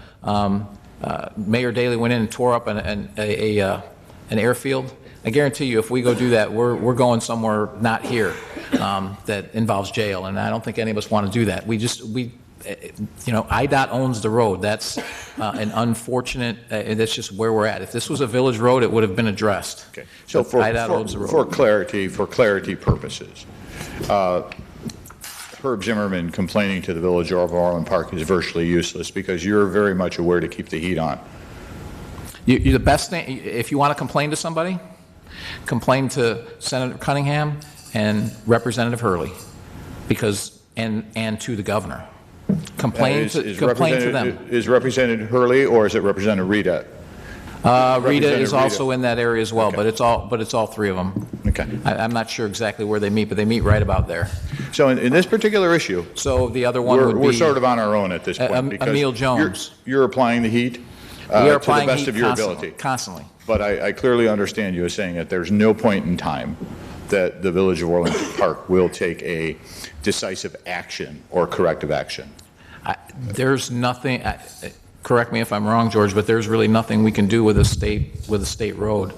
Mayor Daley went in and tore up an airfield. I guarantee you, if we go do that, we're going somewhere not here that involves jail, and I don't think any of us want to do that. IDOT owns the road. That's an unfortunate, that's just where we're at. If this was a village road, it would have been addressed. Okay. So IDOT owns the road. for clarity purposes, Herb Zimmerman complaining to the Village of Orland Park is virtually useless because you're very much aware to keep the heat on. The best thing, if you want to complain to somebody, complain to Senator Cunningham and Representative Hurley, because and to the governor. Complain to them. Is Representative Hurley or is it Representative Rita? Rita is also in that area as well, but it's all three of them. Okay. I'm not sure exactly where they meet, but they meet right about there. So in this particular issue, so the other one would be, we're sort of on our own at this point because Emil Jones. You're applying the heat We are to applying the best heat of your ability. Constantly. But I clearly understand you as saying that there's no point in time that the Village of Orland Park will take a decisive action or corrective action. There's nothing. Correct me if I'm wrong, George, but there's really nothing we can do with a state road.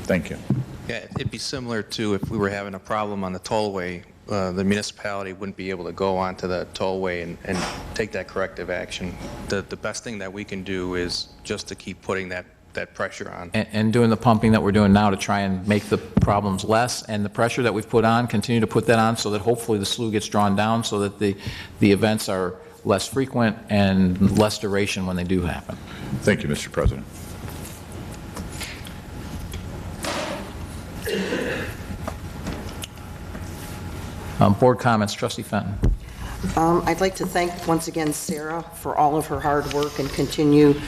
Thank you. Yeah, it'd be similar to if we were having a problem on the tollway. The municipality wouldn't be able to go onto the tollway and take that corrective action. The best thing that we can do is just to keep putting that pressure on. And doing the pumping that we're doing now to try and make the problems less, and the pressure that we've put on, continue to put that on so that hopefully the slough gets drawn down so that the events are less frequent and less duration when they do happen. Thank you, Mr. President. Board comments, Trustee Fenton. I'd like to thank once again Sarah for all of her hard work and continued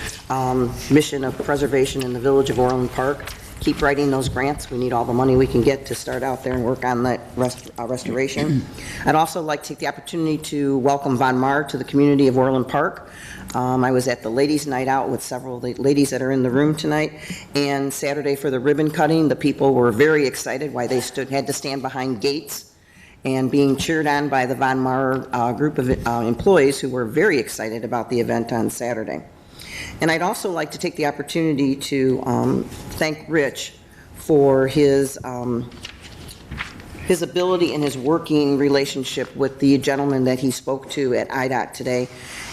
mission of preservation in the Village of Orland Park. Keep writing those grants. We need all the money we can get to start out there and work on that restoration. I'd also like to take the opportunity to welcome Von Mar to the community of Orland Park. I was at the ladies' night out with several of the ladies that are in the room tonight, and Saturday for the ribbon cutting, the people were very excited why they had to stand behind gates and being cheered on by the Von Mar group of employees who were very excited about the event on Saturday. And I'd also like to take the opportunity to thank Rich for his ability and his working relationship with the gentleman that he spoke to at IDOT today.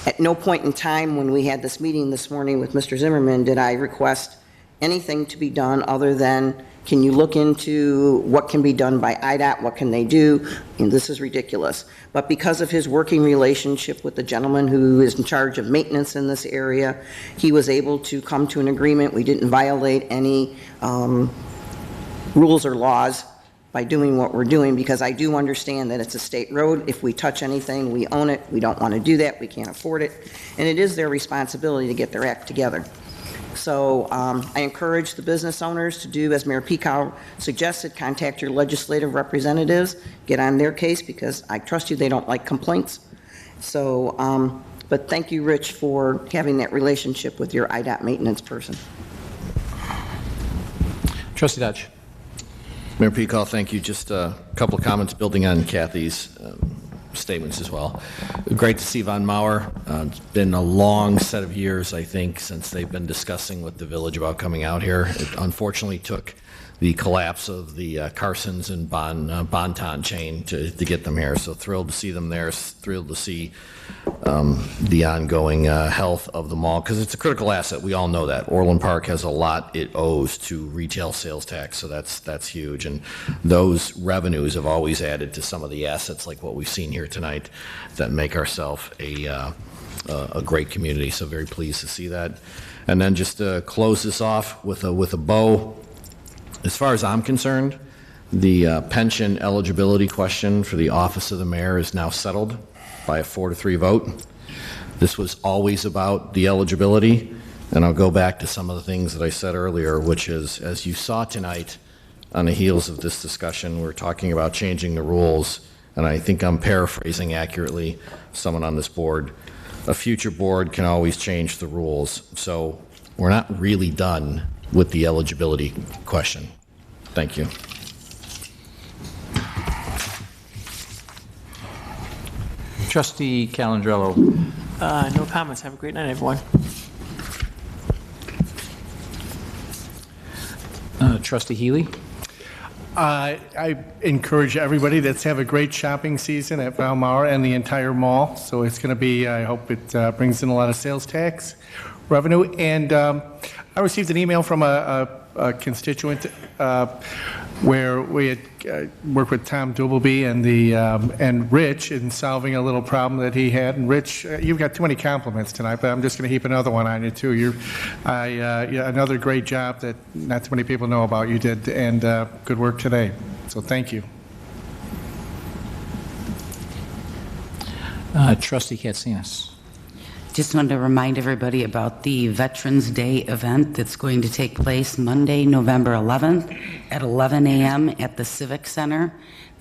At no point in time when we had this meeting this morning with Mr. Zimmerman did I request anything to be done other than, can you look into what can be done by IDOT, what can they do? And this is ridiculous. But because of his working relationship with the gentleman who is in charge of maintenance in this area, he was able to come to an agreement. We didn't violate any rules or laws by doing what we're doing, because I do understand that it's a state road. If we touch anything, we own it. We don't want to do that. We can't afford it. And it is their responsibility to get their act together. So I encourage the business owners to do as Mayor Pekow suggested, contact your legislative representatives, get on their case, because I trust you, they don't like complaints. So, but thank you, Rich, for having that relationship with your IDOT maintenance person. Trustee Dodge. Mayor Pekow, thank you. Just a couple of comments building on Kathy's statements as well. Great to see Von Mauer. It's been a long set of years, I think, since they've been discussing with the village about coming out here. It unfortunately took the collapse of the Carsons and Bonton chain to get them here. So thrilled to see them there, thrilled to see the ongoing health of the mall, because it's a critical asset. We all know that. Orland Park has a lot it owes to retail sales tax, so that's huge. And those revenues have always added to some of the assets like what we've seen here tonight that make ourselves a great community. So very pleased to see that. And then just to close this off with a bow, as far as I'm concerned, the pension eligibility question for the office of the mayor is now settled by a 4-3 vote. This was always about the eligibility, and I'll go back to some of the things that I said earlier, which is, as you saw tonight, on the heels of this discussion, we're talking about changing the rules and I think I'm paraphrasing accurately someone on this board, a future board can always change the rules. So we're not really done with the eligibility question. Thank you. Trustee Calandrello. No comments. Have a great night, everyone. Trustee Healy. I encourage everybody to have a great shopping season at Valmar and the entire mall. So it's going to be, I hope it brings in a lot of sales tax revenue. And I received an email from a constituent where we had worked with Tom Dubbleby and Rich in solving a little problem that he had. And Rich, you've got too many compliments tonight, but I'm just going to heap another one on you too. Another great job that not too many people know about you did, and good work today. So thank you. Trustee Katsinas. Just wanted to remind everybody about the Veterans Day event that's going to take place Monday, November 11th at 11 a.m. at the Civic Center.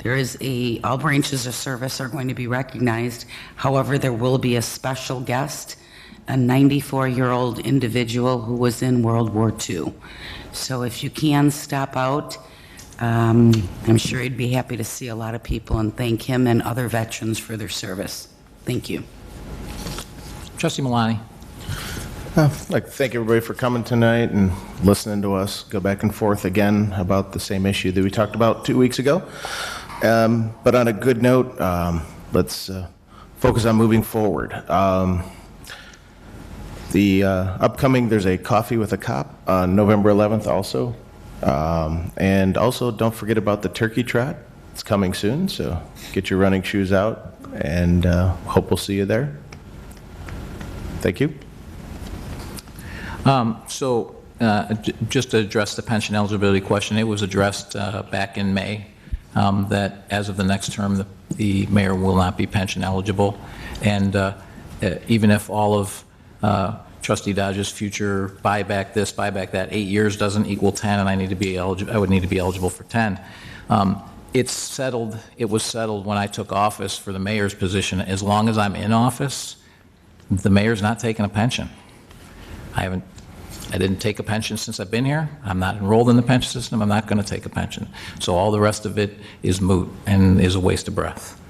All branches of service are going to be recognized. However, there will be a special guest, a 94-year-old individual who was in World War II. So if you can stop out, I'm sure he'd be happy to see a lot of people and thank him and other veterans for their service. Thank you. Trustee Milani. I'd like to thank everybody for coming tonight and listening to us go back and forth again about the same issue that we talked about 2 weeks ago. But on a good note, let's focus on moving forward. There's a Coffee with a Cop on November 11th also. And also, don't forget about the Turkey Trot. It's coming soon, so get your running shoes out, and hope we'll see you there. Thank you. Just to address the pension eligibility question, it was addressed back in May that as of the next term, the mayor will not be pension eligible. And even if all of Trustee Dodge's future buyback this, buyback that, 8 years doesn't equal 10, and I would need to be eligible for 10. It's settled. It was settled when I took office for the mayor's position. As long as I'm in office, the mayor's not taking a pension. I didn't take a pension since I've been here. I'm not enrolled in the pension system. I'm not going to take a pension. So all the rest of it is moot and is a waste of breath.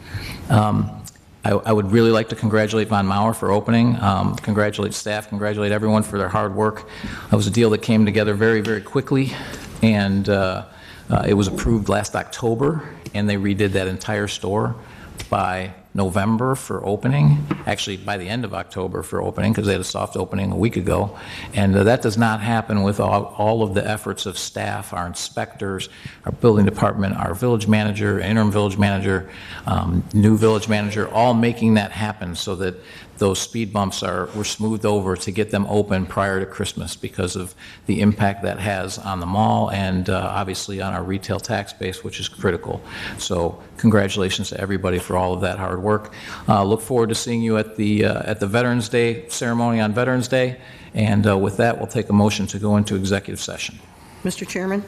I would really like to congratulate Von Mauer for opening, congratulate staff, congratulate everyone for their hard work. It was a deal that came together very, very quickly, and it was approved last October, and they redid that entire store by November for opening, actually by the end of October for opening, because they had a soft opening a week ago. And that does not happen with all of the efforts of staff, our inspectors, our building department, our village manager, interim village manager, new village manager, all making that happen so that those speed bumps were smoothed over to get them open prior to Christmas because of the impact that has on the mall and obviously on our retail tax base, which is critical. So congratulations to everybody for all of that hard work. Look forward to seeing you at the Veterans Day ceremony on Veterans Day. And with that, we'll take a motion to go into executive session. Mr. Chairman,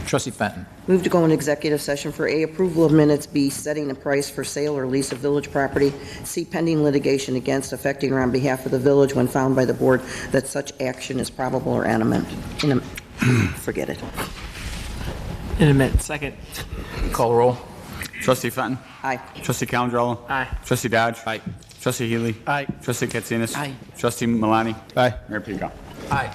Trustee Fenton. move to go into executive session for A, approval of minutes, B, setting the price for sale or lease of village property, C, pending litigation against, affecting, or on behalf of the village when found by the board that such action is probable or imminent. Forget it. In a minute. Second. Call roll. Trustee Fenton. Aye. Trustee Calandrello. Aye. Trustee Dodge. Aye. Trustee Healy. Aye. Trustee Katsinas. Aye. Trustee Milani. Aye. Mayor Pico. Aye.